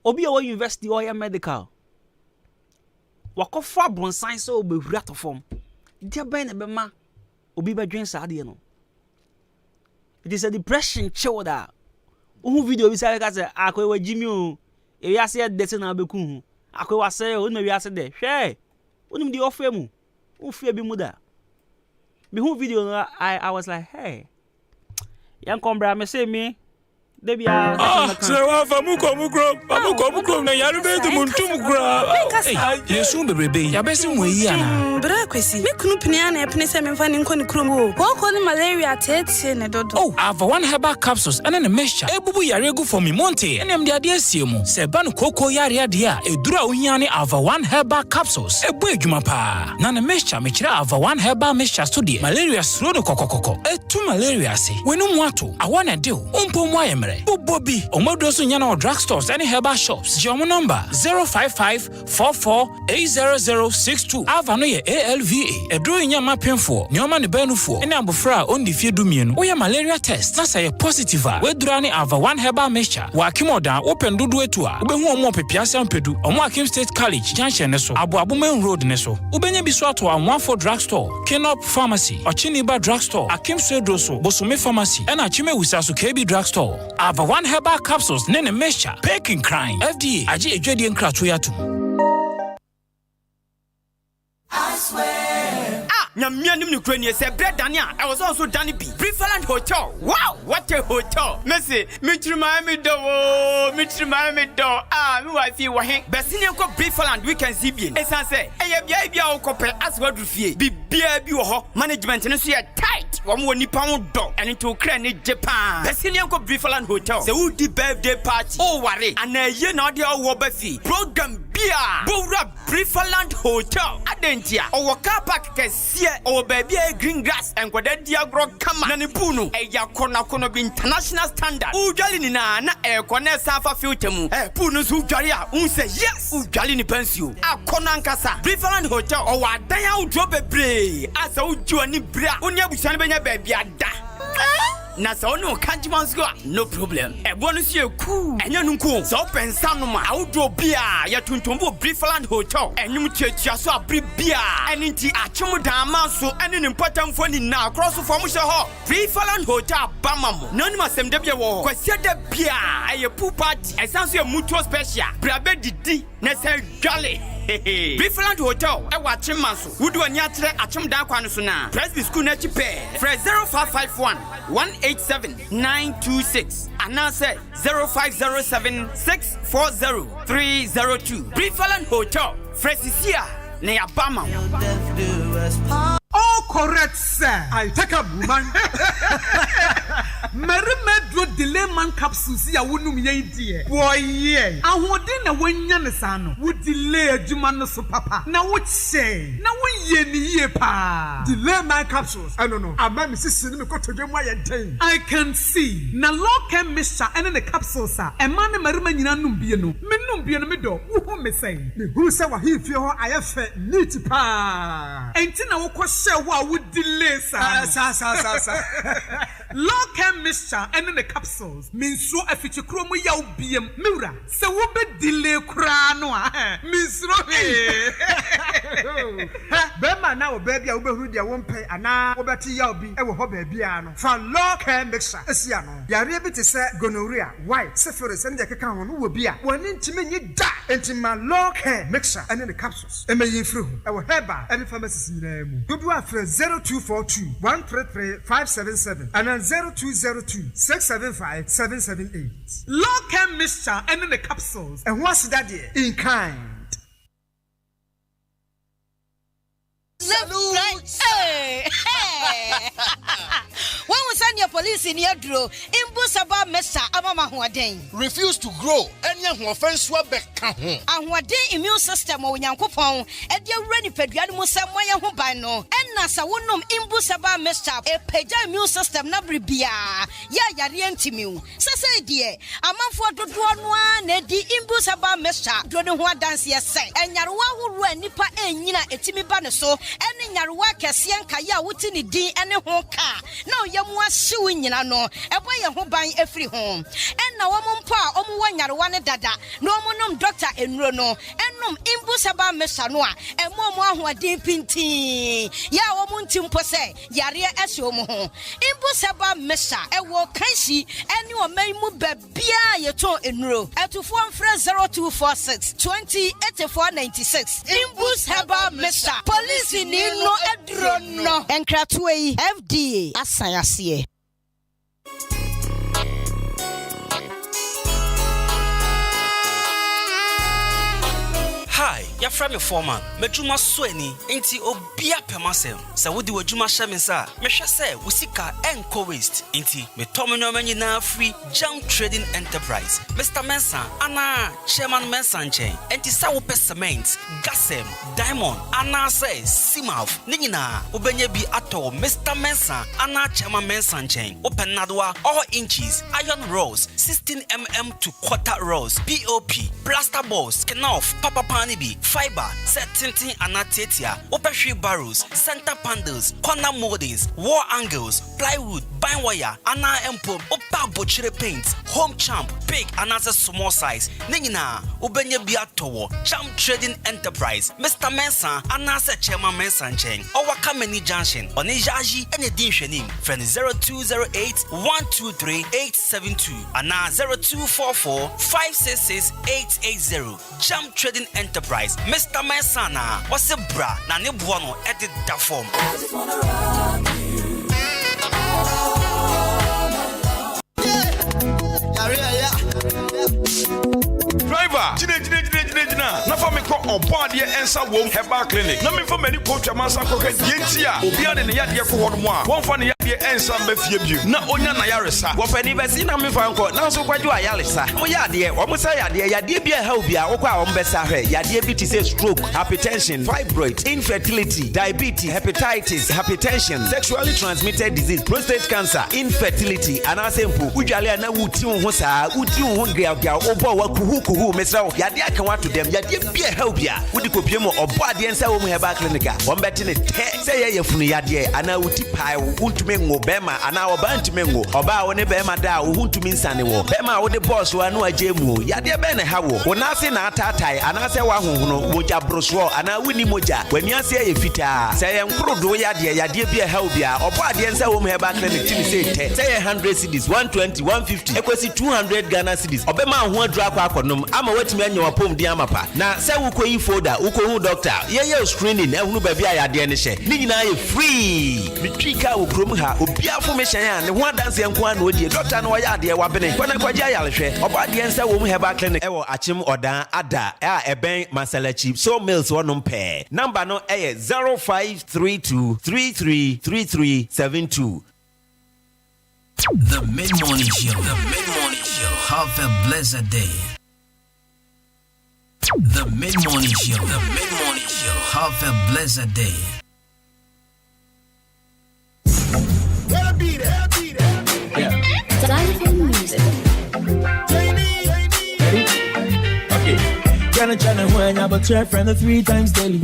obi o university or medical wakofa bronsan so obehura to form dia ben be ma obi be dwen sa de no it is a depression childa uhu video bi say ka say akwe Jimmy o e wi ase de na beku hu akwe wase o na wi ase de hwe onim di ofre mu ufie bi mu da me hu video no I was like hey yan kombra me say me debia say wa fa mu ko na yaru be du muntum kura yesu bebrebe ya besi mu yi ana bra kwesi me kunu pnia na epne se me fa ni nkoni krom o ko ni malaria tete ne dodo ava one herbal capsules ene ne mixture ebubu yare gu for me monte ene mde ade asie mu se ba no koko yare ade a edura ohia ne ava one herbal capsules ebu adwuma pa na ne mixture me kira ava one herbal mixture study malaria sro no kokokoko etu malaria se wenu mu ato awona de umpo mu ayemre Bobby, Omodosu Yana drugstores and herbal shops. Jomo number 05544800062. Avanoye ALVA. Edro nyama penfo. Nyoma ne benufo. Ene abofra on the fie dumien. Oya malaria test. Na say positive. We durani ava one herbal mixture. Wa kimoda open dudu etua. Ubehu omo pepiase ampedu. Omo Akim State College junction neso. Abu Main Road neso. Ubenye biso ato Amwafo drugstore. Kenop Pharmacy. Ochiniba drugstore. Akim Sedroso. Bosome Pharmacy. And Achime Wisasu KB drugstore. Ava one herbal capsules nene mixture baking crime FDA aje ejwedi nkrato yato I swear nyamia nim ni krani se bread dania I was also done be Preferland Hotel wow what a hotel messy mitrima me do me wife wo hen besine ko Preferland weekend zibien esan say eye bia okope aswadu fie bibia bi wo ho management ne so ye tight wo mo nipa wo do ene to kra ne Japan besine ko Preferland Hotel se wo di birthday party o ware ana ye na ode wo ba fi program bia bowra Preferland Hotel adentia o car park kesi o baby green grass and kwada diagro kama na ne punu e yakona bi international standard ujali ni na kona safa filter mu punu su ujali a unse yes ujali ni pensio akona nkasa Preferland Hotel o wadan ya udro bebre asa uju ni bra unya busan benya baby ada na so no kanjimansko no problem ebonu sie ku enya nunku so pensa no ma awdo bia ya tuntumbo Preferland Hotel enyum tiatia so abri bia eninti achemu dan manso ene ne mpatamfo ni na cross for mu she ho Preferland Hotel bamamo nani masem de bia wo kwasia de bia aye pool party esanso e mutual special brabe didi na se dwale Preferland Hotel e wa chimanso wudu ani atere achem dan kwa no so na Presby school na chipe fresh 0551 187-926 and now say 0507-640-302. Preferland Hotel Fresisia, ne abama. All correct, sir. I take a woman. Merimedro delay man capsules ya wonum ye die. Boy ye. Ahode na wanya ne sa no. Wo delay adwuma no so papa. Na wo che. Na wo ye ni ye pa. Delay man capsules. I don't know. Ama me sisi ni me ko todwe mu ayenten. I can see. Na local mixture ene the capsules a. E ma ne merima nyina num bie no. Me num bie no me do. Wo hu me say. Me hu say wa hi fie ho ayefe neat pa. Enti na wo ko share wo a wo delay sa. Sa. Local mixture and the capsules means so if it's a chromo yaw biem mura so wo be delay kra no means no be man na wo baby a wo be hu dia wo mpe ana wo beti yaw bi e wo ho baby a no fa local mixture esia no yare bi te se gonorrhea white syphilis and the keka ho no wo bi a woni ntime nyi da entima local mixture and the capsules e me yefri hu e wo heba and pharmacies nyina mu dodo afre 0242 133 577 and 0202-675-778. Local mixture and the capsules. And what's that there? In kind. Hey. When we send your police in your draw, Imbusaba Mesa Amama Huaden. Refuse to grow. Any offense Wabek. And what day immune system or Yankopon, and your ready pediatric Samoya Hubano, and Nasa Wunum Imbusaba Mesa, a peja immune system Nabribia. Ya Rientimu. Sasa dear, a man for the one, Nedi Imbusaba Mesa, Dronua dance yes, and Yarua who ran Nipa and Nina Etimi Banaso. Any Yarwa Cassian Kaya Wutini D and a home car. No, Yamwa suing you know, a boy who buying every home. And now one pa, one Yarwana Dada, no monum doctor in Rono, and num Imbusaba Mesanoa, and more who are deep in tea. Ya woman Timpose, Yaria Esomo. Imbusaba Mesa, a walk Kanshi, and you may move Bia Yato in Ro, at to 0246 20 8496. Imbusaba Mesa, police in no edrono, and Kratway FDA, Asayasi. Hi, your friend me foreman. Me juma sweni enti obia pemasem. Sa wodi wa juma shemensa. Me hwe se wusika enko waste. Enti me tomenyo nyina free jam trading enterprise. Mr. Mensa ana chairman Mensa nchen. Enti sa wo cement, gasem, diamond ana say simaf. Nyina obenye bi ato Mr. Mensa ana chairman Mensa nchen. Open nadwa all inches, iron rods, 16mm to quarter rods, POP, plaster balls, kenoff, papa fiber, set tinting anatetia, opeshri barrels, center panels, corner moldings, wall angles, plywood, bind wire, ana empo, opa butchery paints, home champ, big and as a small size. Ningina, ubenye biatowo, Jam Trading Enterprise, Mr. Mensa, anasa chairman Mensa Cheng, or Wakameni Junction, on Ejaji and Editioning, friend 0208 123 872, and 0244 566 880. Jam Trading Enterprise, Mr. Mensana, what's a bra, Nani Buono, edit that form. I just wanna rock you. Driver, na fa me ko obo ade ensa wom herbal clinic. Na me fa mani ko twamasa ko ka dientia. Obi ade ne yade ko hodo mo a. Won fa ne yade ensa mafie bio. Na onya na yaresa. Wo fa ni besi na me fa nko. Na so kwadwo ayaresa. Mo yade, wo mo say yade bia ha obi a wo kwa wo mbesa hwe. Yade bi ti say stroke, hypertension, fibroid, infertility, diabetes, hepatitis, hypertension, sexually transmitted disease, prostate cancer, infertility, and asempo. Udwale na wuti ho saa, wuti ho gria obo wa kuhu mesra yade aka wa to dem yade bia help ya wudi kopie mo obo ade nsa wo mu heba clinic a wo mbeti ne te say ye yefunu yade ana wuti pai wuntumi ngo bema ana oba ntumi ngo oba wo ne bema da wo wuntumi nsane wo bema wo de boss wa no agemu yade be ne ha wo wona se na atatai ana se wa honhono moja broswo ana wuni moja wani ase ye fita say ye nkrodo yade bia help ya obo ade nsa wo mu heba clinic timi say te say ye 100 cedis 120 150 ekwesi 200 Ghana cedis obema ho adura kwa akonom ama watimi anya wapom di amapa na se wo koyi folder wo ko hu doctor ye screening ehunu ba bia yade ne hye ni nyina ye free mitwika wo krom ha ha obia formation ya ne ho dance enko an odie doctor no ya de wa bene kwana kwaja yalhwe oba de ensa wo mu herbal clinic ewo achim odan ada eben masalachi so mills wonom pe number no 0532333372. The Mid-Morning Show. The Mid-Morning Show. Have a blessed day. The Mid-Morning Show. The Mid-Morning Show. Have a blessed day. Music. Okay. Channel when I but your friend 3 times daily.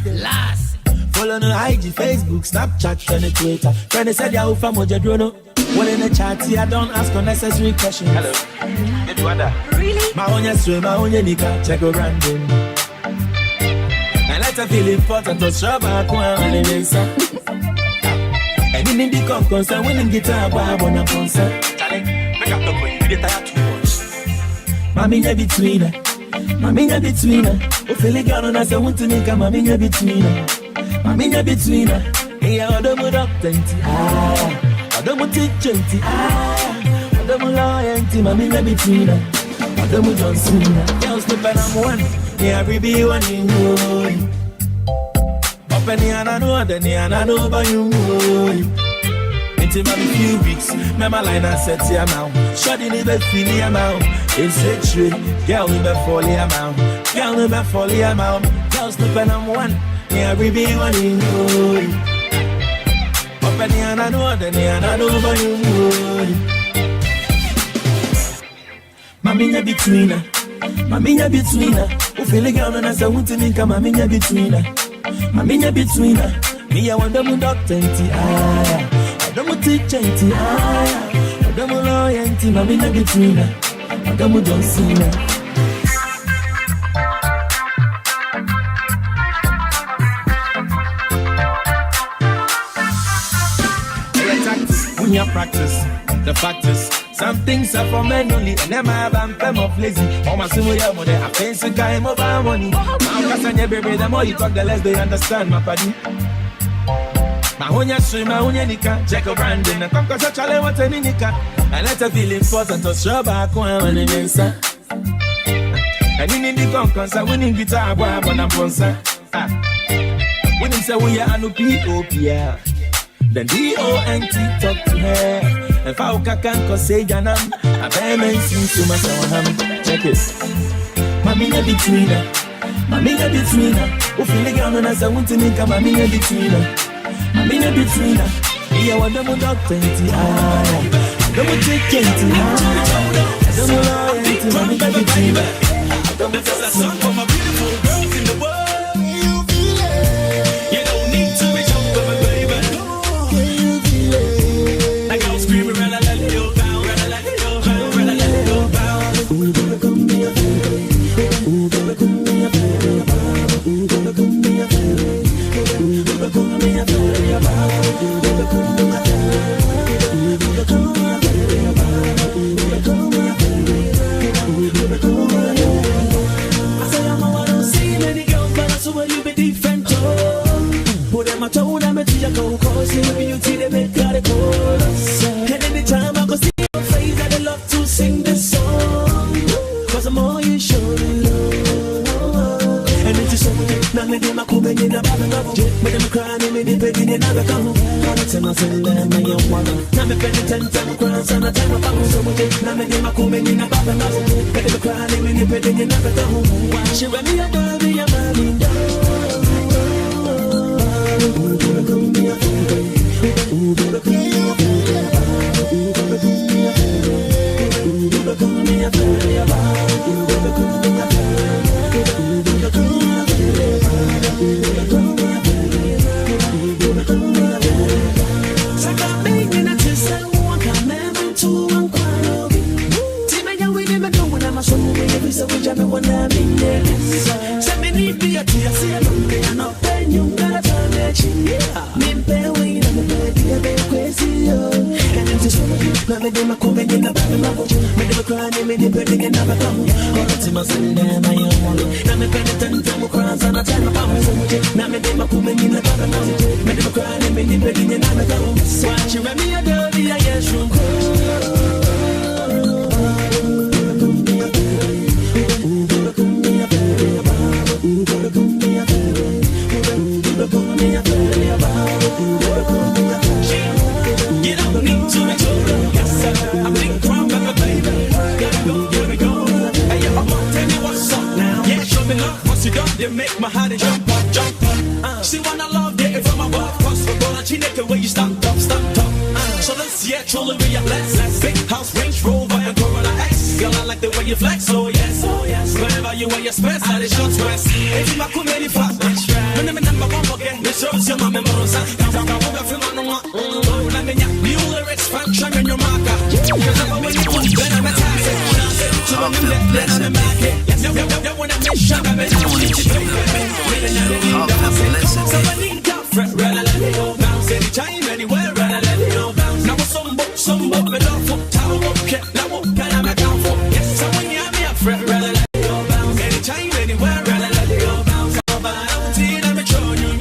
Last. Follow no IG, Facebook, Snapchat, friend Twitter. Friend said ya ufa moja drono. One in the chat, see I don't ask unnecessary questions. Hello. Did you wonder? Really? My own swim, my own nika, check a random. And let her feel important to show back when it is. And in the concert, winning guitar, I wanna concert. Make up the point, you get tired too much. Mommy, you're between her. Mommy, you're between her. Oh, feel it gone, and I say, want to make a mommy, you're between her. Mommy, you're between her. Hey, I don't put up 20. I don't put 20. I don't put loyalty. Mommy, you're between her. I don't put John Cena. Girls, the pen, I'm one. Yeah, every be one in you. Up in the hand, I know, then the hand, I know about you. It's in a few weeks. Remember, line I said, see, I'm out. Shutting it, but feeling, I'm out. It's a tree. Girl, we be falling, I'm out. Girl, we be falling, I'm out. Girls, the pen, I'm one. Yeah, every be one in you. Up in the hand, I know, then the hand, I know about you. Mommy, you're between her. Mommy, you're between her. Who feel like girl, and I say, want to make a mommy, you're between her. Mommy, you're between her. Me, I want them to doctor, I don't want to change, I don't want loyalty, mommy, you're between her. I don't want John Cena. When you practice, the fact is, some things are for men only, and them I have I'm of lazy. All my similar money, I fancy guy mobile money. Now, cause I never baby, the more you talk, the less they understand, my buddy. My own swim, my own nika, check a branding, and come cause I challenge what a nika. And let her feel important to show back when it is. And in the concourse, I winning guitar, boy, I'm on a sponsor. When he say we are an P.O.P.R. Then D.O.N.T. talk to her. And Fauka can't say Janam. I bear men sing to my son. Check it. Mommy, you're between her. Mommy, you're between her. Who feel like you're as I want to make a mommy, you're between her. Mommy, you're between her. Yeah, what them dog 20. I don't want to take 20. I don't want loyalty. Mommy, you're between her. This is a song for my beautiful girls in the world. You don't need to be drunk, my baby. Like I was screaming, run a little down, run a little down, run a little down. Ooh, baby, come be a baby. Ooh, baby, come be a baby. Ooh, baby, come be a baby. Ooh, baby, come be a baby. Ooh, baby, come be a baby. Ooh, baby, come be a baby. Ooh, baby, come be a baby. Ooh, baby, come be a baby. I say I'm a one, I don't see many girls, but I saw you be different, oh. Put them a toe, them a teacher, go cause you beauty, they make got a chorus. And anytime I go see your face, I love to sing this song. Cause the more you show me love. And it's just so much, now me dem a come in a bottle of jet. Me dem cry, me dem pay in another come. Wanna tell myself that I'm a young woman. Now me pay 10 times crowns and a time of back so much. Now me dem a come in a bottle of jet. Me dem cry, me dem pay in another come. Why she when me a girl, me a man in ooh, baby, come be a baby. Ooh, baby, come be a baby. Ooh, baby, come be a baby. Ooh, baby, come be a baby. Ooh, baby, come be a baby. Ooh, baby, come be a baby. Ooh, baby, come be a baby. Ooh, baby, come be a baby. Saka baby na tisa waka mema tu wankwano. Tima ya wini me don't wanna maso mu me visa wija me wanna minye. Se me ni pia tia si alumbe ya no penyu ngara. Mimpe wina Now me dem a come in the back of my book. Me dem a cry, me dem a big and never come. All the time I send them, I am one. Now me penitent, I'm a cross and I tell my mama. Now me dem a come in the back of my book. Me dem a cry, me dem a big and never come. So I cheer me a dirty, I am shrunk. Get up and into the club. Yes, sir. I'm big crumb, baby. Here we go. Hey, yo, I'm gonna tell you what's up now. Yeah, show me love. Once you done, you make my heart jump up, jump up. She wanna love getting from my butt. Cross the border, she naked where you stand up, stand up. So let's truly be a bless. Big house, Range Rover, and Corona X. Girl, I like the way you flex, oh yes, oh yes. Wherever you wear your spec, that is your dress. If you make me fast, that's right. When I'm number one again, this shows you my memories. Talk about the film on new lyrics, function in your marker. Because I'm a winning one, then I'm a taxi. So I'm in the market. Yes, when I make sure I'm a so I need that fret, rather let it go bounce. Anytime, anywhere, rather let it go bounce. Now some book, me love for tower up, now what can I make out for? Yes, so when you have me a fret, rather let it go bounce. Anytime, anywhere, rather let it go bounce. How about I don't see that me show you,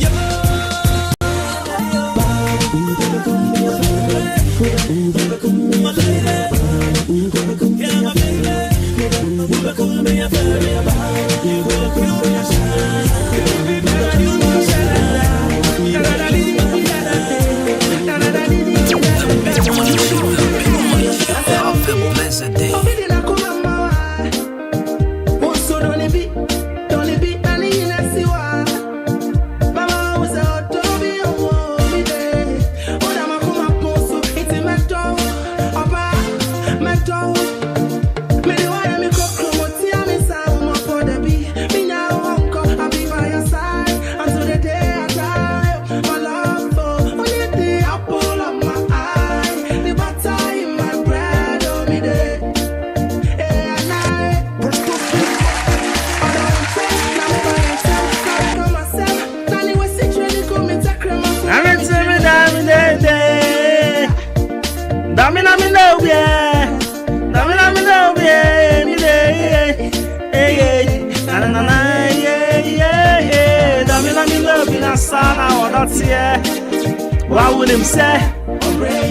What would him say?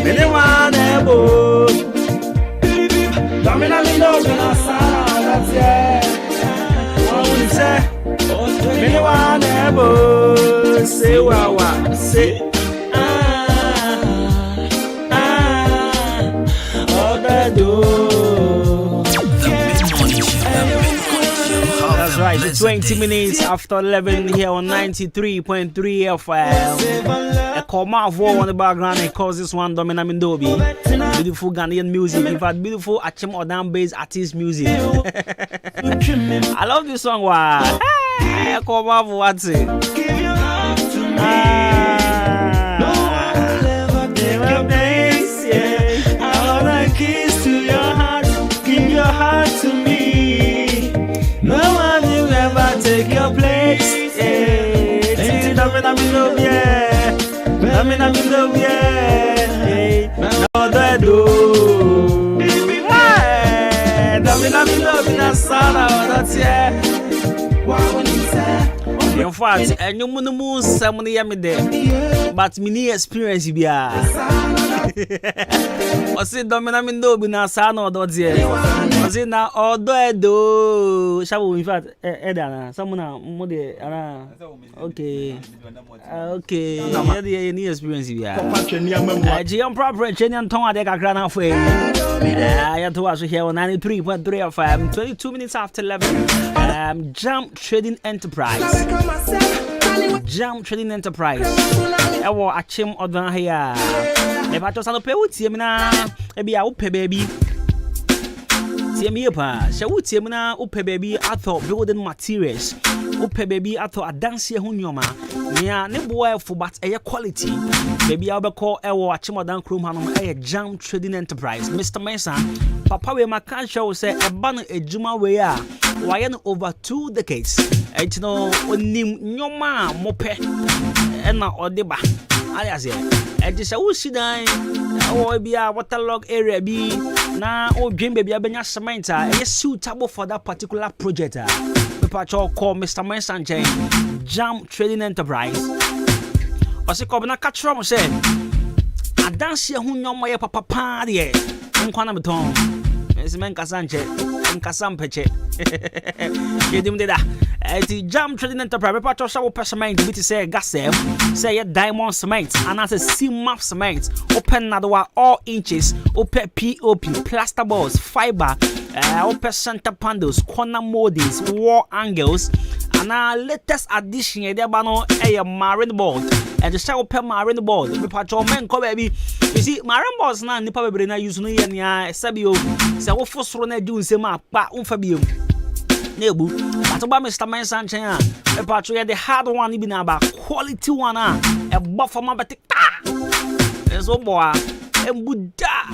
Anyone able? Domina me no gonna that's it. What would him say? Anyone able? Say what? Say all the door. That's right, 20 minutes after 11 here on 93.3 FM. A comma of war on the background and cause this one Domina Mindobi. Beautiful Ghanaian music. In fact, beautiful Adwuma-Adwuma based artist music. I love this song. Wow. Hey, a comma of what's it? Give your heart to me. No one will ever take your place. Yeah. I wanna kiss to your heart. Give your heart to me. No one will ever take your place. Yeah. Domina Mindobi. I'm in love, yeah. No, that do. I'm in love, in a sana, that's yeah. In fact, and you moon, someone yammy there. But mini experience, you be. Was it Domina Mindo in a sana or that's yeah? Was it now or do? Shall we, in fact, Edana, someone more okay. Okay, any experience you have. GM proper Chenian Tonga de Grana Fay. I had to watch here on 93.3 FM, 22 minutes after 11. Jump Trading Enterprise. Jump Trading Enterprise. I will achim odvan here. If I just want to pay with him now, maybe I will pay baby. See me up, shall we see me now? Upe baby, I thought building materials. Upe baby, I thought a dance here, Hunyoma. Yeah, no boy for but a quality. Baby, I'll be called a Chimodan Krumhanum, a Jam Trading Enterprise. Mr. Mason, Papa, we my car show say a banner a Juma way. Why over 2 decades? And you know, when Nyoma Mope and not Odeba. alias e just wo sidan o bia waterlog area bi na o dream baby abenya cement e suitable for that particular project people call Mr. Mensanche Jam Trading Enterprise ose ko na catch mo say adanse hu nyomo ye papa pa de nkwana beton esimen kasanche nkasampeche yedim de da the Jam Trading Enterprise people to show cement bit say gas say a diamond cement and as a C-map cement open another all inches open POP plasterboards fiber open center panels corner moldings wall angles and our latest addition there bano a marine board and the show open marine board people to men ko baby you see marine boards na nipa bebre na use no ye nia sabio say wo fosoro na di unsema pa umfabio nebu but about Mr. Mensanche a patch the hard one even about quality one a buffer my batik so boy and Buddha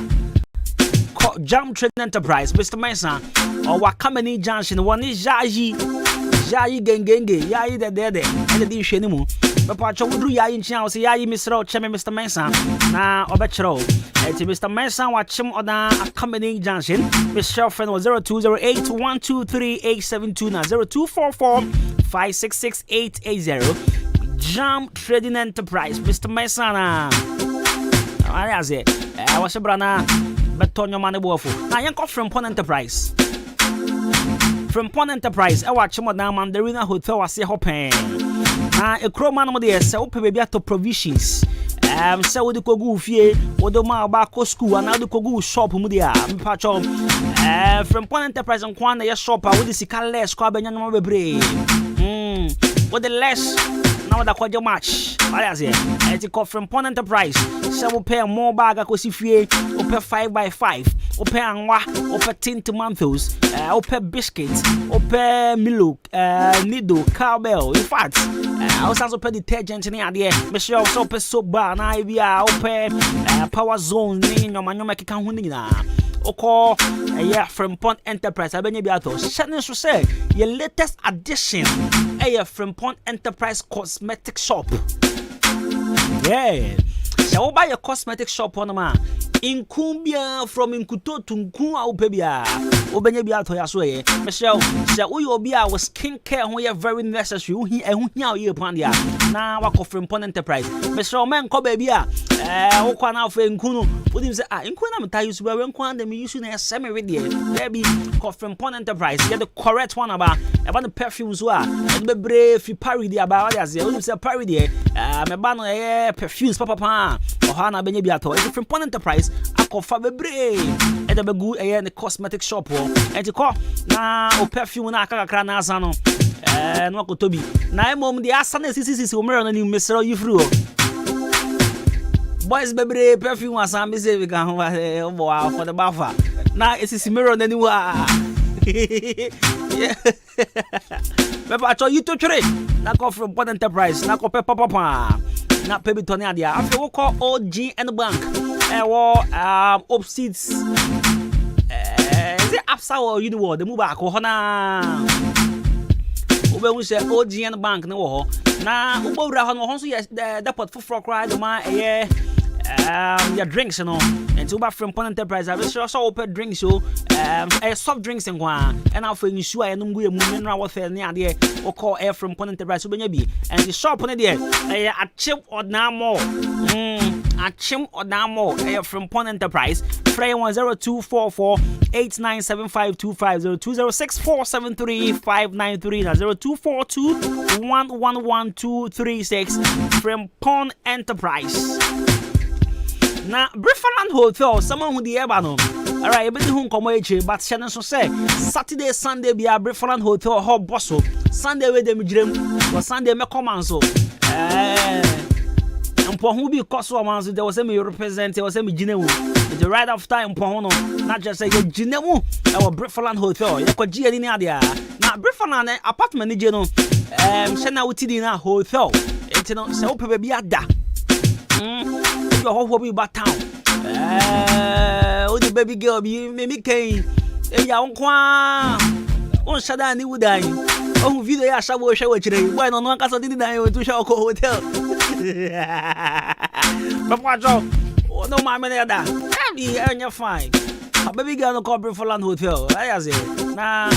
Jam Trading Enterprise Mr. Mensan or Wakamani Junction one is Jayi gengenge yayi de and the dish anymore but patch would do yayi in channel say yayi Mr. Mensan na obetro Mr. Mensan watch him on a company junction. Mr. Friend was 0208-123-872 now 0244-566-880. Jam Trading Enterprise, Mr. Mensan. I say, I was a brana, but Tonyo Manabofo. I am from Pon Enterprise. From Pon Enterprise, I watch him on Mandarina Hotel. I say, Hopping. A crow man of the so baby to provisions. So we go go fie odoma ba ko school and now go go shop mu dia mpacho from Pon Enterprise on kwan na shop we the sika less ko abenya no bebre with the less now that kwaje match I say it go from Pon Enterprise so we pay more bag ko si fie we pay 5x5 we pay anwa we pay tin tomatoes we pay biscuits we pay milk nido cowbell in fact I also pay detergent in here me sure also pay soap bar na bia we pay power zone ni nyoma keka hu ni na oko from Pon Enterprise abenya bia to shane so say your latest addition from Pon Enterprise cosmetic shop so buy a cosmetic shop on ma Inkumbia from Inkuto to Nku au pebia obenya bia to yaso ye Michelle say we obia was skincare when you very necessary hu hu ye pan dia na wako from Pon Enterprise Michelle men ko bebia wo kwa na for Nkunu wodim say Nku na meta use we Nku and me use na semi with there there be ko from Pon Enterprise get the correct one about the perfumes wa e be brave fi Paris dia about what say wodim say Paris there me ba no perfumes papa o na benya bia to e from Pon Enterprise akofa bebre e da begu the cosmetic shop wo e ti ko na o perfume na akakra na asa no no akotobi na emom de asa na sisi o mirror na ni mesero yifru boys bebre perfume asa me say we can wow for the bafa na sisi mirror na ni wa me pa cho you to trade na ko from Pon Enterprise na ko papa na pebi tony adia afi wo call OG and bank opsids the upside or you know the move back ho na obe hu say OG and bank na wo ho na ubowra ho no ho so the pot for cry the ma your drinks no and to from Pon Enterprise I so open drinks so soft drinks and for ensure enum go emu mineral water ne ade o call air from Pon Enterprise so benya bi and the shop ne there a chip or na more Achim Odamo from Pon Enterprise. Frey 10244-897525 0206473593 0242-111236 from Pon Enterprise. Na Brifaland Hotel, someone who the Ebano. Alright, you better home come but Shannon so say Saturday, Sunday be a Brifaland Hotel hot bosso. Sunday with them dream, but Sunday me come so. Mpo hu bi koso amanzo there was me represent there was me ginemu the right of time mpo no not just say ginemu e wo Brifaland Hotel ye kwaji ani ade a na Brifaland apartment ni je no se na wutidi na hotel enti no se wo pe ba bi ada yo ho bi ba town o di baby girl bi me kan e ya nkwa on shada ni wudan Oh, video ya shawo shawo chire. Boy no aka so didi na you to show hotel. Papa Jo, no my man da. You're fine. Baby girl no call Briefland Hotel. I say. Na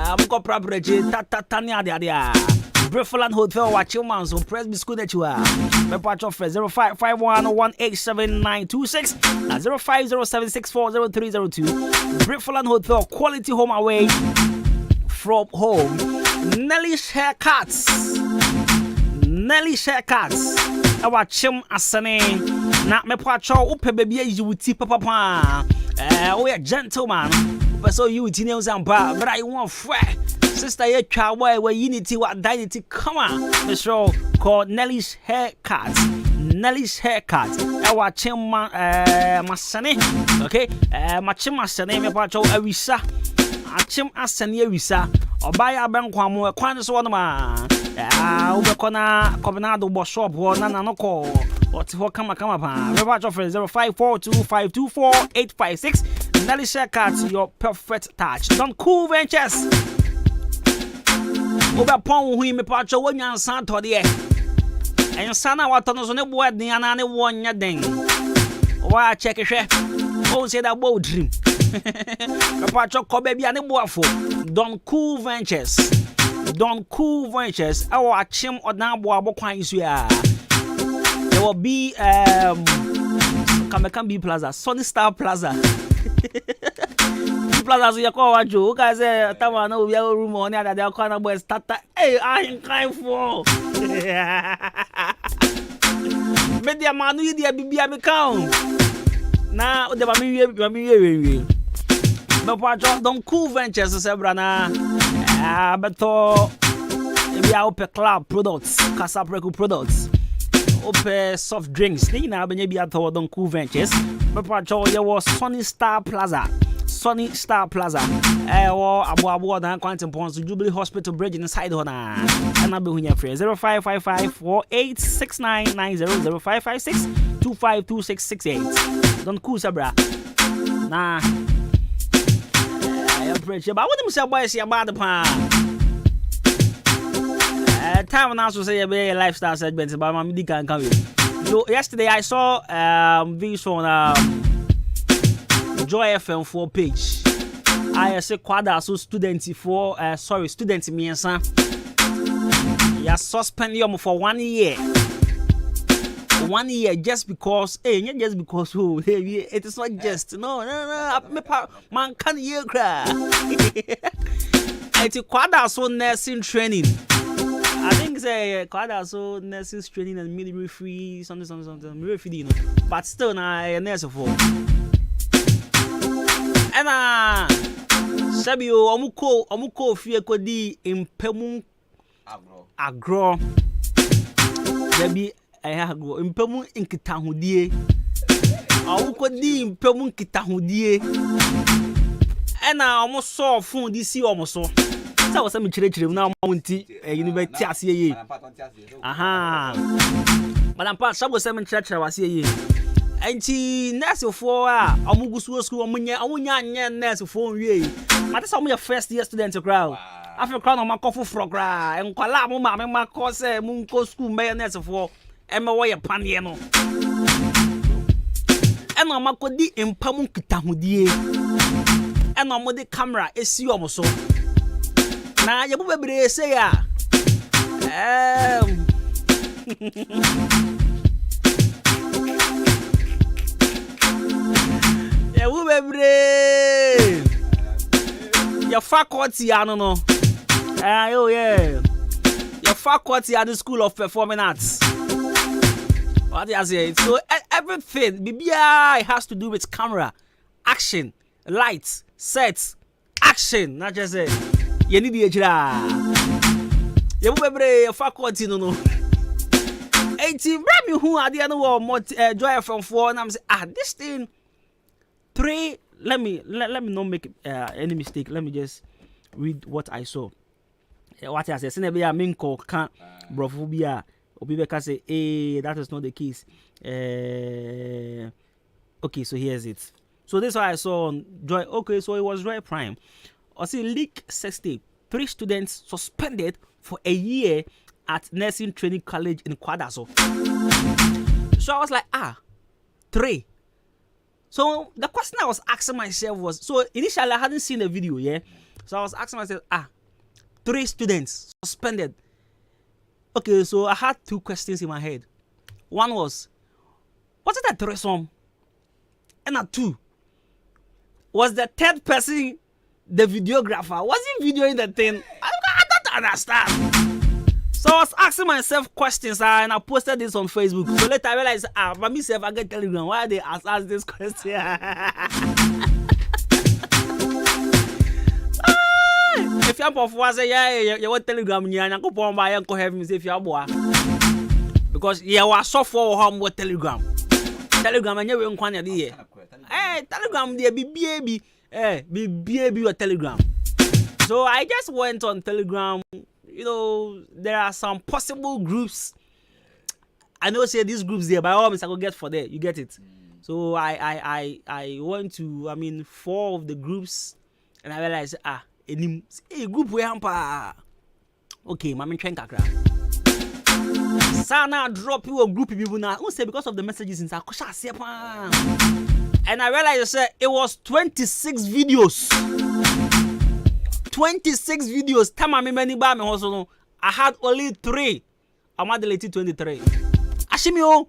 I'm go property tatania dia. Briefland Hotel watch your man so press me school that you are. Papa Jo 0551187926 na 0507640302. Briefland Hotel quality home away from home. Nelly's haircuts. Our chim asane. Na me pacho upe baby you wuti papa. We a gentleman. But so you wuti nails and bar. But I want fresh. Sister ye twa where unity what dignity come on. The show called Nelly's haircuts. Our chim masane. Okay. My chim asane me pacho awisa. Achim asane awisa. Obaya benkwamo kwan so no ma ubekona kobenado bo shop ho na no ko oti ho kama pa remember your friend 0542524856 Nelly Shekat your perfect touch don't cool ventures ubepon hu me pacho wanyansa to de ensa na wato no so ne bo adin ana ne wonya den wa check hwe o say that bold dream Pacho Kobe bi ane boafo Don Cool Ventures our chim odan boabo kwan so ya there will be Kamekan B Plaza Sunny Star Plaza Plaza so yakwa wajo ka say tawa na obi a room on ya da kwa boy starter Ahenkan Fm media manu yi dia bibia me kan na o de ba mi wie But don't cool ventures sebrana beto ebi a ope club products Casa Preku products ope soft drinks ni na benye bi ato don't cool ventures but ye was Sunny Star Plaza wo abo dan Quantum Ponds Jubilee Hospital Bridge inside hona na be hunya free 0555486990 0556252668 don't cool sabra na pressure but what them say boys about the pan time now so say a lifestyle segment but my media can come so yesterday I saw this on Joy FM 4 page I say quadra so student for student miensa ya suspend you for 1 year just because just because it is not just no man can hear cry it's quite so nursing training I think say quite so nursing training and midwifery something midwifery you know but still na nurse for and sabio omuko fie kodi impemu agro debi ayago impemu nkitahudie awukodi impemu nkitahudie ena omo so fun di si omo so sa wasa mi chire na omo nti university ase ye aha madam pa sabo se mi chire wase ye enti nurse for a omo gusu school omo nya nurse for wie mate sa omo your first year student crowd afi crowd no makofu fro gra enkwala mo ma me makọ se mu nko school me nurse for ema wo ye panie no ena makodi impam nkitahudie ena mo de camera esi omo so na ye bu bebre se ya ye bu bebre your faculty ano no oh yeah your faculty at the School of Performing Arts. What do I say? So everything BBI has to do with camera, action, lights, sets, action. Not just say you need the ejira. You bebre faculty no. 80 Rami who are the other Joy from 4 and I'm say this thing 3 let me not make any mistake. Let me just read what I saw. What I said, Senebia Minko can brofobia. Obibeka say, that is not the case. Okay, so here's it. So this is what I saw on Joy. Okay, so it was Joy Prime. I see leak sex tape 3 students suspended for a year at nursing training college in Kwadaso. So I was like, 3. So the question I was asking myself was, so initially I hadn't seen the video, yeah. So I was asking myself, 3 students suspended. Okay, so I had 2 questions in my head. One was it a threesome? And 2, was the third person the videographer? Was he videoing the thing? I don't understand. So I was asking myself questions and I posted this on Facebook. So later I realized, by myself I get Telegram. Why they ask this question? If you're of was you want Telegram, you are going buy and have me if you're boy. Because you are so for home with Telegram. Telegram and you won't want to Telegram there be baby. Be baby or Telegram. So I just went on Telegram. You know, there are some possible groups. I know say these groups there, by all means I go get for there. You get it. So I went to 4 of the groups and I realized a group we hamper. Okay, mami train kakra. Sana drop you a group of people now. Who say because of the messages inside? And I realized it was 26 videos. 26 videos. I had only 3. I'm at the late 23. Ashimi.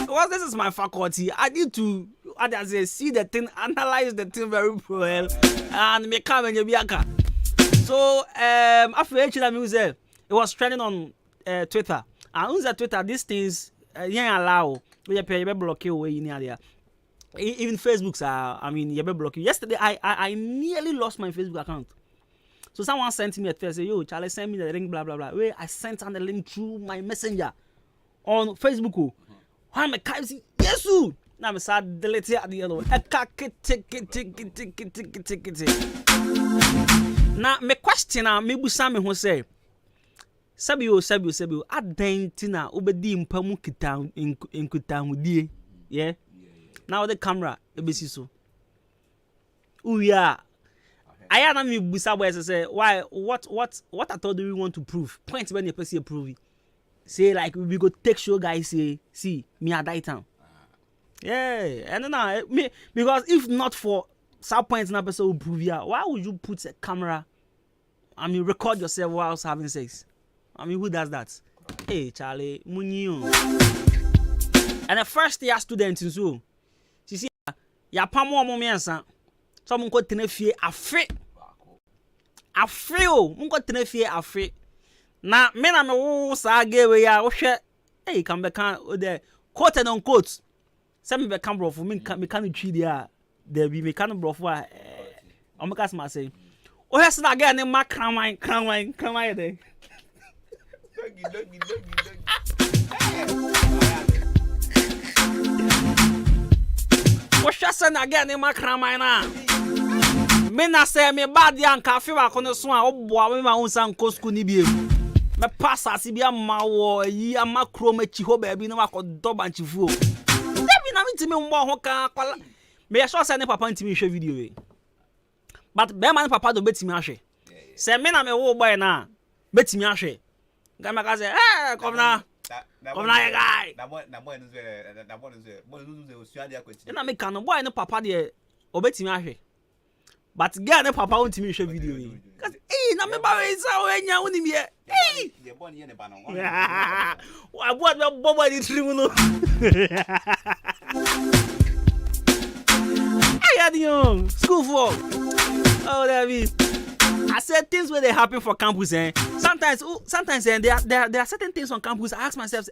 Well, this is my faculty. I need to see the thing, analyze the thing very well, and make come and biaka. So after it was trending on Twitter. And on Twitter, these things allow. We block you away in there. Even Facebook's you block you. Yesterday I nearly lost my Facebook account. So someone sent me a text, say, yo, Charlie, send me the link, blah blah blah. Where I sent on the link through my messenger on Facebook. Why am I yes, now I'm sad delete at the other. Now my question me busame who say Sabio adentina obedi mpamu kita nkutahudie yeah. Now the camera ebesi so uya aya na me busa boy say why what I thought do we want to prove point when you person prove it. Say like we go take show guys say see me at that time yeah and then me because if not for some points na person will prove ya why would you put a camera record yourself whilst having sex. Who does that? Hey, Charlie, Munio. And the first year student in school, she see, ya pamo momiansa. So munko tenefie afe. Munko tenefie afe. Na me na me wo sa gewe ya wo hwe. Hey, come back there. Quote and unquote. Say me be can bro for me can twi there. There be me can bro for o me ka sma say. O hwe na ga ne ma kramai there. What's your again in my cramina? Men say me bad young cafe back on the swan, oh boy, my own son Coscunibi. My pass as be a maw, ye a macro mechiho baby, no could dub and chifu. There be nothing to me more hoka. May I show send papa into me show video. But Beman papa do bet me ashe. Say men am a war boy now. Bet me ashe. Gama say, come now. Come now, guy. Na me can boy no papa there obetimi ahwe. But girl no papa won timi show video yi. Cuz na me ba we say we nya woni me. Ye born here ne ba no. Wa board me bobo di trim no. Hey adion, school for. Oh David. I said things where they happen for campus sometimes there are certain things on campus I ask myself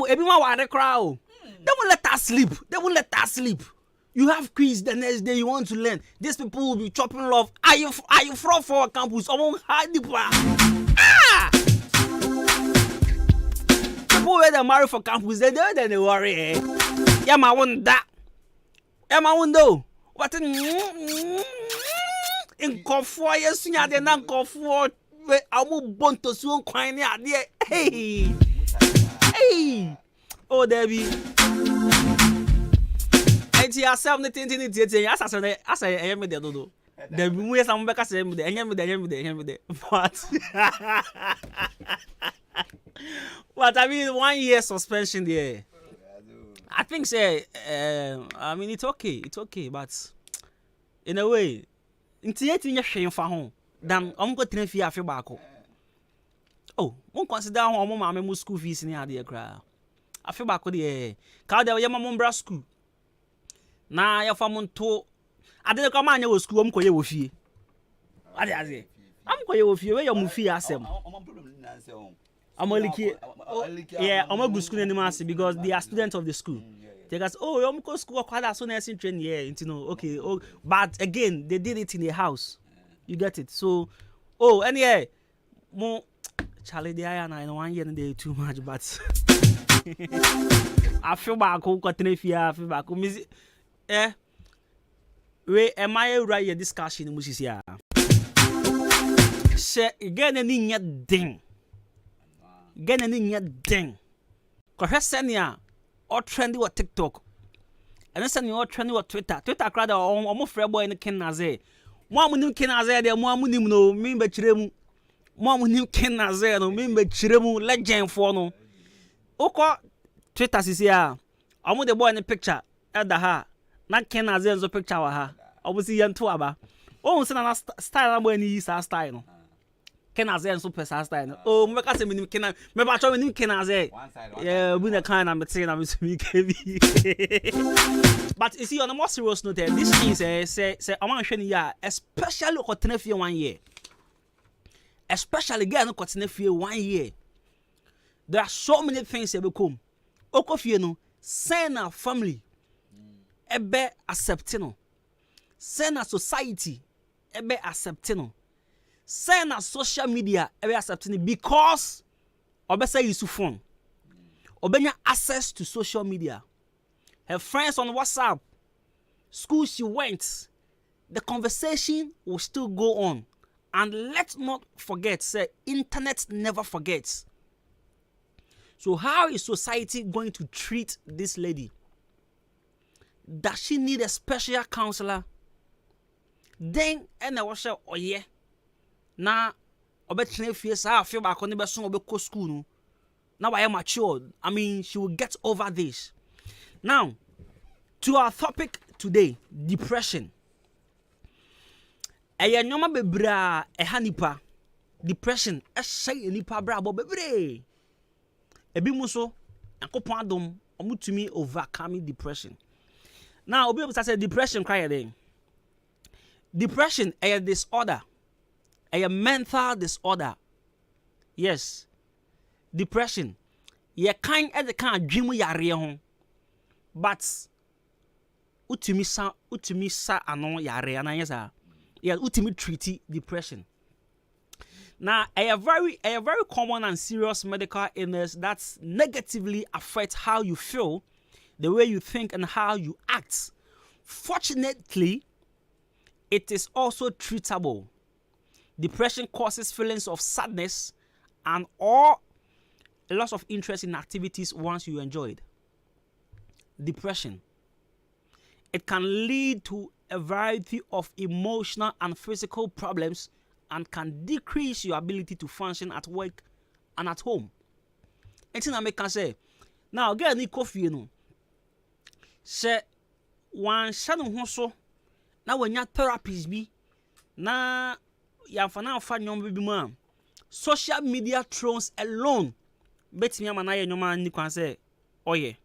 everyone want to crowd. They won't let us sleep. You have quiz the next day you want to learn. These people will be chopping love. Are you from for campus? I won't hide the people where they marry for campus they worry yeah my one that yeah my window what in Kofor, yes, you are the non Kofor. I will bond to soon quine idea. Hey, oh, Debbie. Enti asem ne tintin asa me de dodo. The we some beka say me de. But I mean 1 year suspension there. I think say I mean it's okay, but in a way nti yeti nya hwen fa ho dan go tena fie afi baako. Oh, won consider ho omo ma me school fees ni ade kra. Afi baako de ka de ye ma bra school. Na ya fa mo to ade ko ma nya wo school ko ye wo fie. Ade. Am ko ye wo fie we ye mo fie asem. Yeah, I'm a school anymore because they are students of the school. They guys, oh, you go school quite so nice in training, yeah, you know, okay. Oh, but again, they did it in the house. You get it. So, oh, and yeah, more Charlie, the I know 1 year and they too much, but I feel back home, I feel back home. We am I right here discussion, Mrs. Ya? Say again, any yet ding. Get any thing. Cause send or trendy or TikTok. And then send you or trendy or Twitter. Twitter crowd or almost free boy in the Ken Naze. More new Ken Naze, there more money no mean be chiremu. More new Ken Naze no mean be chiremu legend for no. Oko Twitter is here. I'm the boy in the picture. Elder ha. Not Ken Naze in the picture wa ha. Obviously yan to aba. Oh, send an style boy ni isa style no. Ken Aze so pesa style. Oh, me ka se me Ken me ba cho me Ken Aze. Yeah, we the kind I'm saying I'm me KB. But you see on a more serious note, this thing say I want to ya especially continue for 1 year. Especially get no continue for 1 year. There are so many things that become. Okofie no, send a family ebe accepting no. Send a society ebe accepting no. Send a social media every accepting because obesa use phone. Obenya access to social media. Her friends on WhatsApp. School she went. The conversation will still go on. And let's not forget, say internet never forgets. So how is society going to treat this lady? Does she need a special counselor? Then and I was say, oh yeah. Na obetene fie sa afie ba ko ne be so obekọ school no na why matured. I mean she will get over this. Now to our topic today, depression. Eye nyoma bebra eha nipa. Depression ehye nipa bra bo bebre. Ebi mu so akopon adom omutumi overcome depression. Now obi say depression cry then. Depression a disorder. A mental disorder. Yes. Depression. Ye kind at the kind dream yare ho. But utimi sa anon yare ana yesa. Yeah, utimi treat depression. Now, a very common and serious medical illness that negatively affects how you feel, the way you think and how you act. Fortunately, it is also treatable. Depression causes feelings of sadness and or a loss of interest in activities once you enjoyed. Depression. It can lead to a variety of emotional and physical problems and can decrease your ability to function at work and at home. Anything I can say. Now, get any coffee, no. Say, one shadow so. Now, when your therapies be, na ya fana fa nyom bi mu social media trolls alone betimi ama na ye nyom ani kwan say oye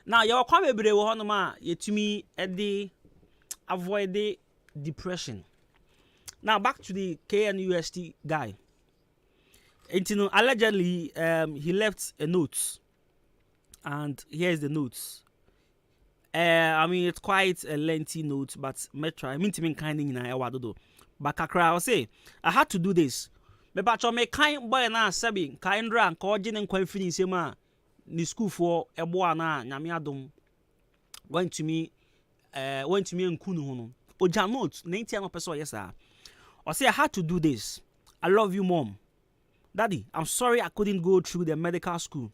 now ya kwa bebre wo hono ma yetumi ede avoid the depression. Now back to the KNUST guy. Allegedly he left a note, and here's the notes. I mean it's quite a lengthy note, but I mean to mean kind in do. But kakra I say I had to do this. Me bacho me kind boy na sabi kindra and coordinate and confidence ma ni school for ebo na nyame adom went to me nkunu ho no. Oja note 90 no person yes sir. I say I had to do this. I love you mom. Daddy, I'm sorry I couldn't go through the medical school.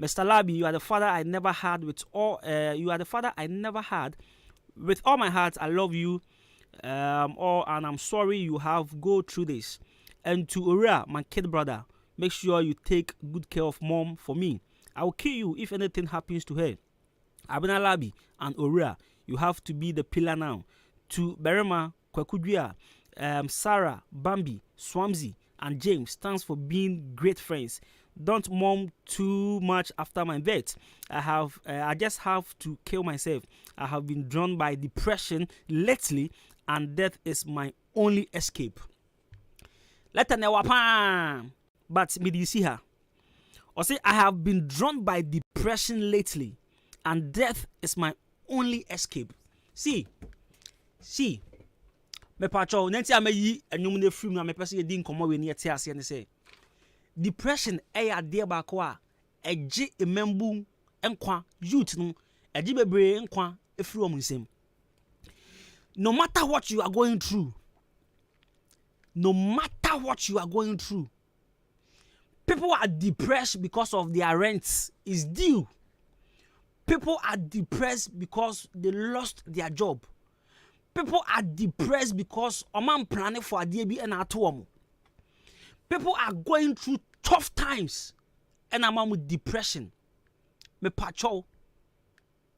Mr. Labi, you are the father I never had with all. You are the father I never had with all my heart. I love you, and I'm sorry you have go through this. And to Ura, my kid brother, make sure you take good care of mom for me. I will kill you if anything happens to her. Abena Labi and Ura, you have to be the pillar now. To Berema, Kwekudria, Sarah, Bambi, Swamzi, and James, thanks for being great friends. Don't mom too much after my death. I just have to kill myself. I have been drawn by depression lately, and death is my only escape. Let her know, but me you see her. Or say I have been drawn by depression lately, and death is my only escape. See. Me pacho nanti amayi enwum na frim na me pese ye din komo we ne yete ase ne say depression ya de ba ko a eji emembu enkwa youth no eji bebre enkwa efiri om nsem. No matter what you are going through, people are depressed because of their rent is due. People are depressed because they lost their job. People are depressed because oman planning for a DB and atomo. People are going through tough times and I'm with depression. Me pacho.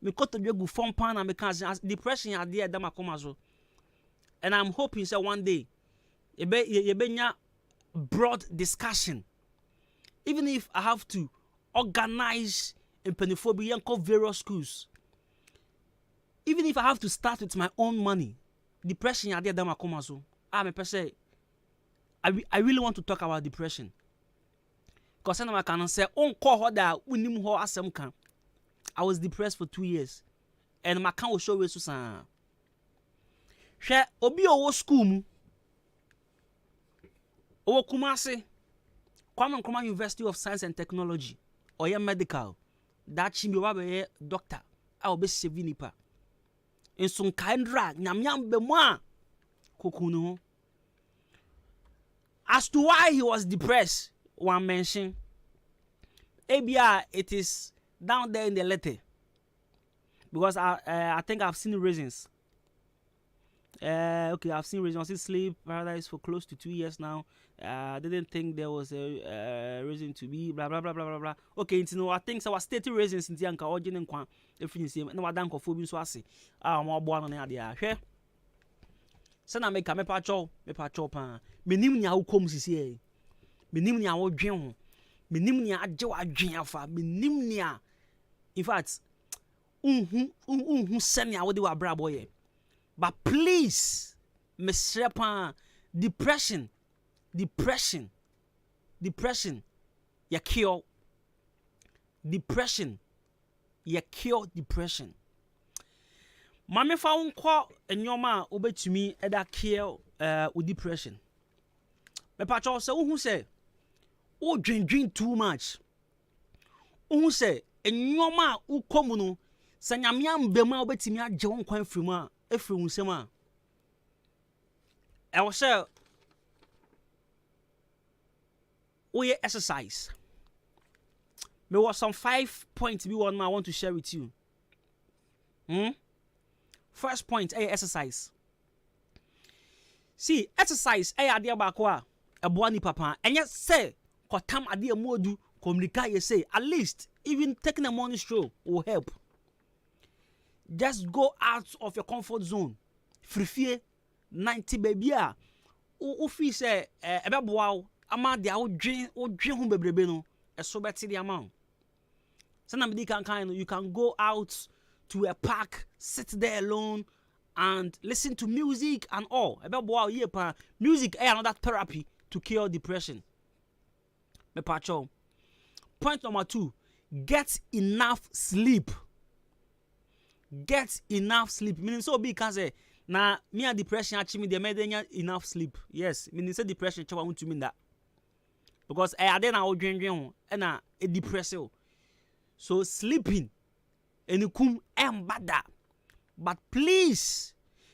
Me koto dwegu form pan and me can depression ya there dama komazo. And I'm hoping that one day you be broad discussion. Even if I have to organize in Peniphobia and various schools. Even if I have to start with my own money, depression I did so. Me say I really want to talk about depression. Because I can say on call that unim ho asem kan. I was depressed for 2 years. And my can will show you so. Share obi owo school mu. Owo Kumasi. Kwame Nkrumah University of Science and Technology. Or your medical. That chimbi wa be doctor. I will be saving nipa. In some kindra nyamyam be moi kokunu. As to why he was depressed, one mention. ABR, it is down there in the letter. Because I think I've seen reasons. Okay, I've seen reasons. I sleep paradise for close to 2 years now. I didn't think there was a reason to be blah blah blah blah blah blah. Okay, you know, I think so was stated reasons in the anka origin and quan. If you see, no, I don't go for so I say. More born on the idea. Here. Sana make a me pacho pan. Menim nya ukom sisi. Menim nya wo dwen ho. Menim nya agye wa dwen afa. Menim nya. In fact, senya wo de wa bra boy. But please, Mr. Pan, depression, ya cure. Depression, ya cure depression. Mame fa unko enyoma obetumi eda cure with depression. Me pacho se who say o dwendwen too much. Who say enyoma ukomu no sanyamia mbema obetumi agye won kwan frimu a efiri unsem a I was say we exercise. There was some 5 points I want to share with you. First point, exercise. See, exercise idea bakwa ebuani papa. And yet say kotam idea modu communicate you say at least even taking a morning stroll will help. Just go out of your comfort zone. Free 90 baby a o fi say ebeboa ama dia o dwen hu bebrebe no eso beti the amount. You can go out to a park, sit there alone and listen to music and all. Music is another therapy to cure depression. Point number 2, get enough sleep. Get enough sleep. Meaning so big can say na me and depression actually they made enough sleep. Yes, meaning say depression I want to mean that. Because I then I will drink and a depressive. So sleeping and kum bada. But please,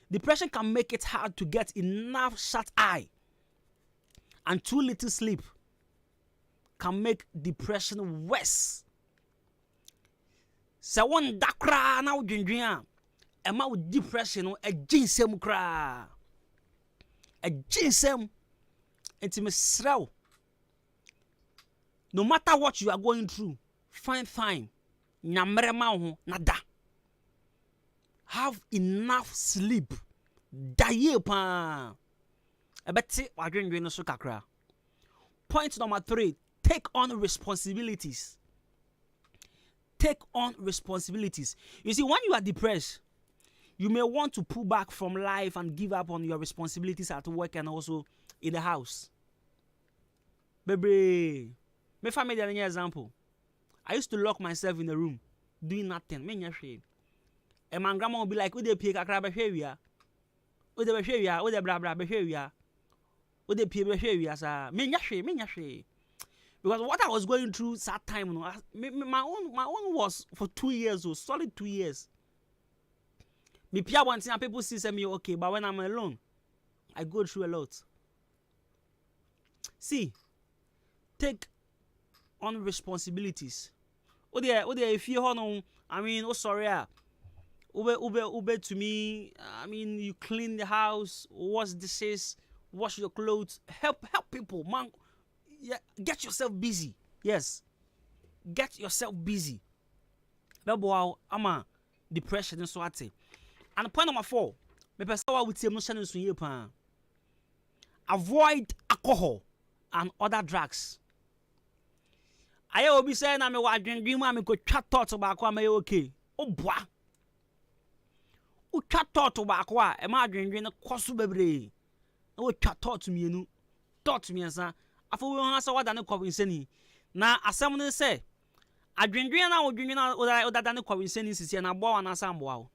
depression can make it hard to get enough shut eye. And too little sleep can make depression worse. Se won da kra na wodwendwen a ema wo depression no aginsem kra aginsem enti mesraw no matter what you are going through find time nyamre ma ho nada have enough sleep daye pa ebeti wadwendwen no so kakra. Point number 3, take on responsibilities. Take on responsibilities. You see, when you are depressed, you may want to pull back from life and give up on your responsibilities at work and also in the house. Baby, me family an example. I used to lock myself in the room, doing nothing. Me nyahwe. And my grandma would be like, "Ode pie kakra behwe wia. Ode behwe wia, ode bra bra behwe wia. Ode pie behwe wia sa. Me nyahwe. Because what I was going through that time, you know, my own was for 2 years, or solid 2 years. Me pia one thing and people see me okay, but when I'm alone, I go through a lot. See, take on responsibilities. Ode if you know, I mean, oh sorry, ube to me. I mean, you clean the house, wash dishes, wash your clothes, help people, man. Yeah, get yourself busy. Yes, get yourself busy. Bebo, ama depression and so ate. And point number 4, me pesa wa with emotion and so pa. Avoid alcohol and other drugs. Aye obi say na me wa dwendwen mu me ko twa thought ba ko am okay. O boa. O twa thought ba ko a e ma dwendwen no koso bebre. Na o twa thought mienu. Thought miensa. Afo we han sa wada ne kwawinsani na asem ne se adwendwen na odwendwen na odada ne kwawinsani sisi na bo wana sa mbo awo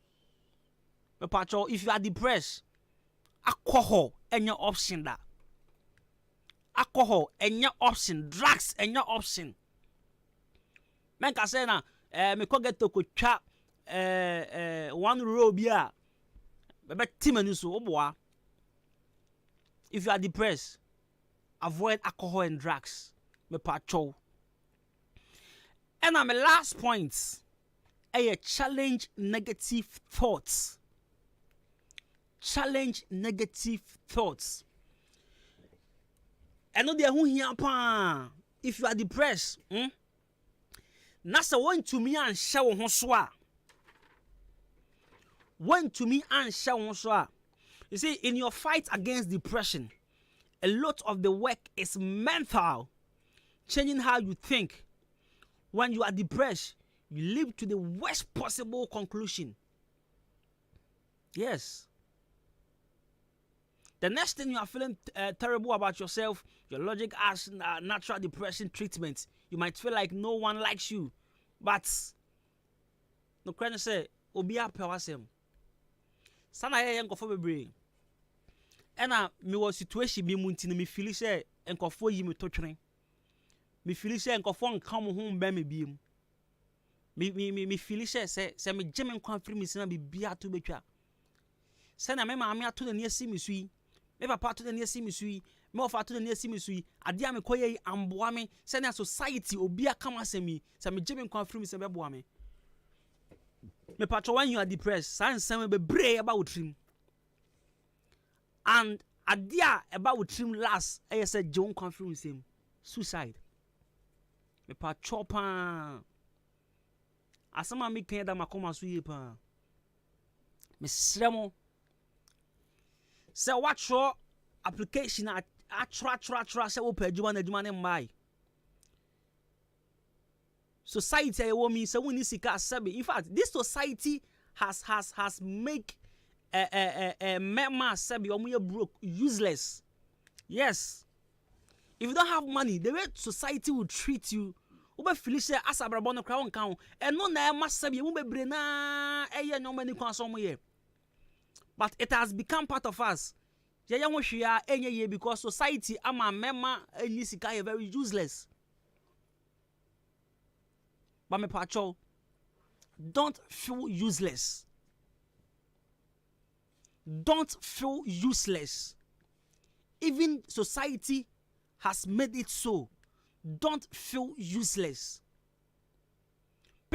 me pacho. If you are depressed, alcohol enya option da. Alcohol enya option, drugs enya option. Men ka say na me ko get to ko twa one row bia be timani so oboa. If you are depressed, avoid alcohol and drugs. Me pacho. And my last point, challenge negative thoughts. Challenge negative thoughts. I know they who here pa. If you are depressed, nasa want to me and show ho so a. Want to me and show ho so a. You see, in your fight against depression, a lot of the work is mental, changing how you think. When you are depressed, you lead to the worst possible conclusion. Yes. The next thing you are feeling terrible about yourself, your logic as natural depression treatment. You might feel like no one likes you, but no crane say obia pewasem. Sana ye nkofo bebre. Ena me was situation bi mu ntini me feel say nkofo yi me to twene. Me feel say nkofo nka mo ho mba me biem. Me feel say me gem nkwa free me sina bi bia to betwa. Sana me ma me ato na esi me sui. Me papa to na esi me sui. Me ofa to na esi me sui. Ade a me koye amboa me say na society obi aka masemi. Say me gem nkwa free me se beboa me. Me patcho when you are depressed, san some be brave about trim. And adia about trim last, I said John confirms him. Suicide. Me patcho pa. Asama mi kenya da makoma suye pa. Me sremo. Say what your application at tra say open adwuma ne mai. Society me say we need sika sabi. In fact, this society has make mema sabi omuye broke useless. Yes. If you don't have money, the way society will treat you, ube feel say asabrabo no kra won kan e no na e ma sabi mu bebre na eye no mani kwan so moye. But it has become part of us. Ye wo hwea enye ye because society ama mema any sika is very useless. But me pacho, don't feel useless. Don't feel useless. Even society has made it so. Don't feel useless.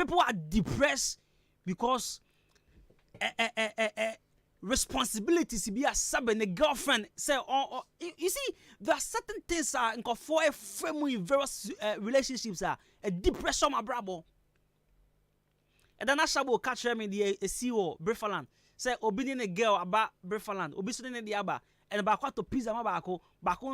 People are depressed because responsibilities be a sub and a girlfriend say you see there are certain things are for a family various relationships are a depression my brabo. And then I shall catch me the CEO Brifaland say obedient a girl about Brifaland obedient the aba and about to pizza my bako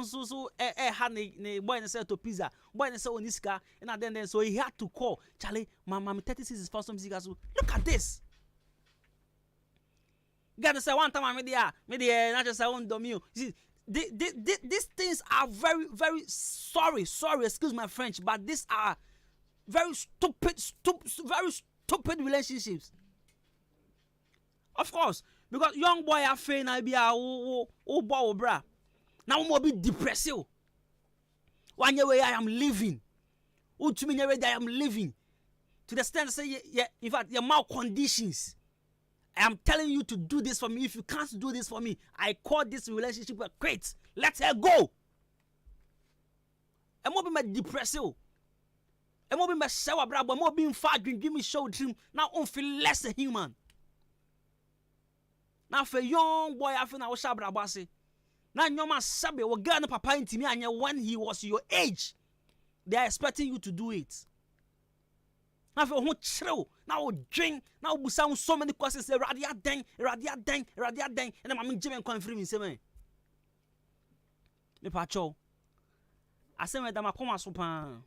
so had ne boy and say to pizza boy and say on this car and then so he had to call Charlie my 36 is for some music. Look at this. Gotta say one time I made the not just own domino. See, these things are very, very sorry, excuse my French, but these are very very stupid relationships. Of course, because young boy are fain I be a boy bra. Now more be depressive. 1 year way I am living. 2 years way I am living. To the extent say yeah, in fact, your mouth conditions. I am telling you to do this for me. If you can't do this for me, I call this relationship a quit. Let her go. I'm not being depressive. I'm not being shower brabo. I'm not being fat. Give me show dream. Now I feel less a human. Now for young boy, I feel now shower brabo say. Now your man sabi we girl no papa into me and when he was your age, they are expecting you to do it. Now for who chill, now drink, now we sound so many questions. Radia dang, and then I'm Jimmy confirm me say me. Me pacho. I say me dama koma supa.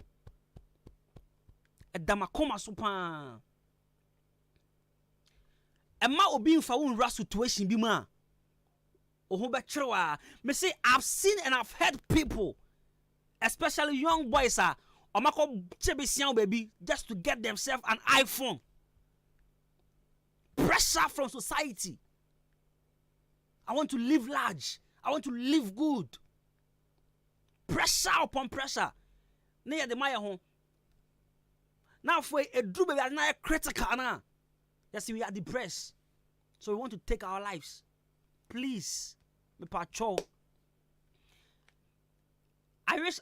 E dama koma supa. E ma obi nfa won ra situation bi ma. Oho be chill me say I've seen and I've heard people, especially young boys baby, just to get themselves an iPhone. Pressure from society. I want to live large. I want to live good. Pressure upon pressure. Near the Maya home. Now for a do baby are not critical now. Yes, we are depressed. So we want to take our lives. Please, me pacho. I wish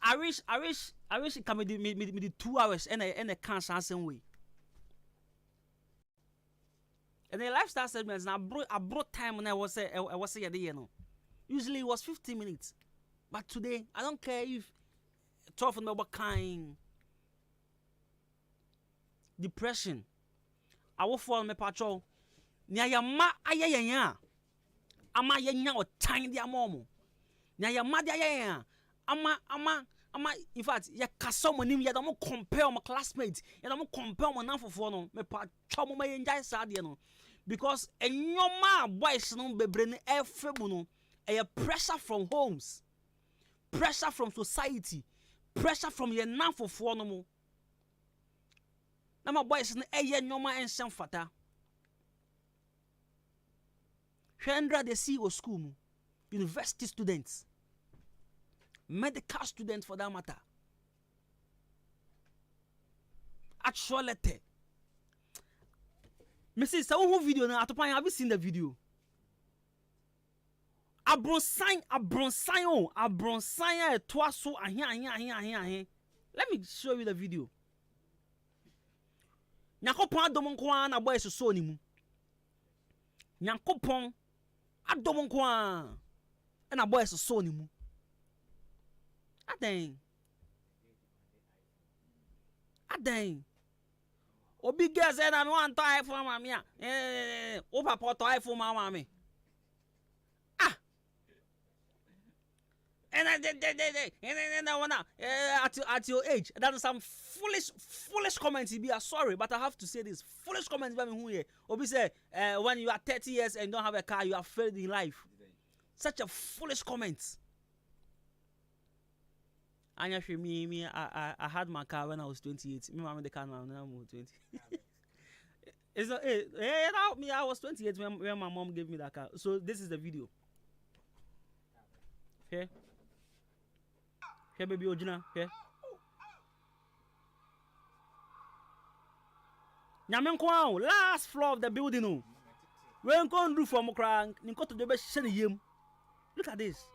it can be 2 hours and a cancer same way. And the lifestyle segments now I brought time when I was say you know. Usually it was 15 minutes. But today I don't care if 12 and what kind depression. I will fall me patrol. Nya ya ma ayaya. Ama yenya o tan dia momo. Nya ya ma dia ayaya. Ama in fact ya kasa mo nim ya da mo compare my classmates ya da mo compare mo nanfofo no me pa twa mo may enjoy sad no because enyoma boys no bebre ne efebu no a pressure from homes, pressure from society, pressure from your nanfofo no mo na my boys no nyoma ensen fata hwendra de see o school mu university students, medical students for that matter. Actually, Mrs. Sawu video na atopan have you seen the video? Abronsan etwa so ahe. Let me show you the video. Nyakopon adom nko na boy so ni mu. Nyakopon adom nko na boy so ni mu. Aden. Obi girl said I want to iPhone mama. O papa to iPhone mama. And I wanna at your age. That is some foolish comments. Be sorry, but I have to say this. Foolish comments by me who here. Obi say when you are 30 years and don't have a car, you have failed in life. Such a foolish comment. Anya me I had my car when I was 28. Me mama the car now I'm 20. It's not me I was 28 when my mom gave me that car. So this is the video. Okay. Here baby Ojina, okay. Nyamenko last floor of the building no. We nko do for mo kra nko to the be hye yem. Look at this.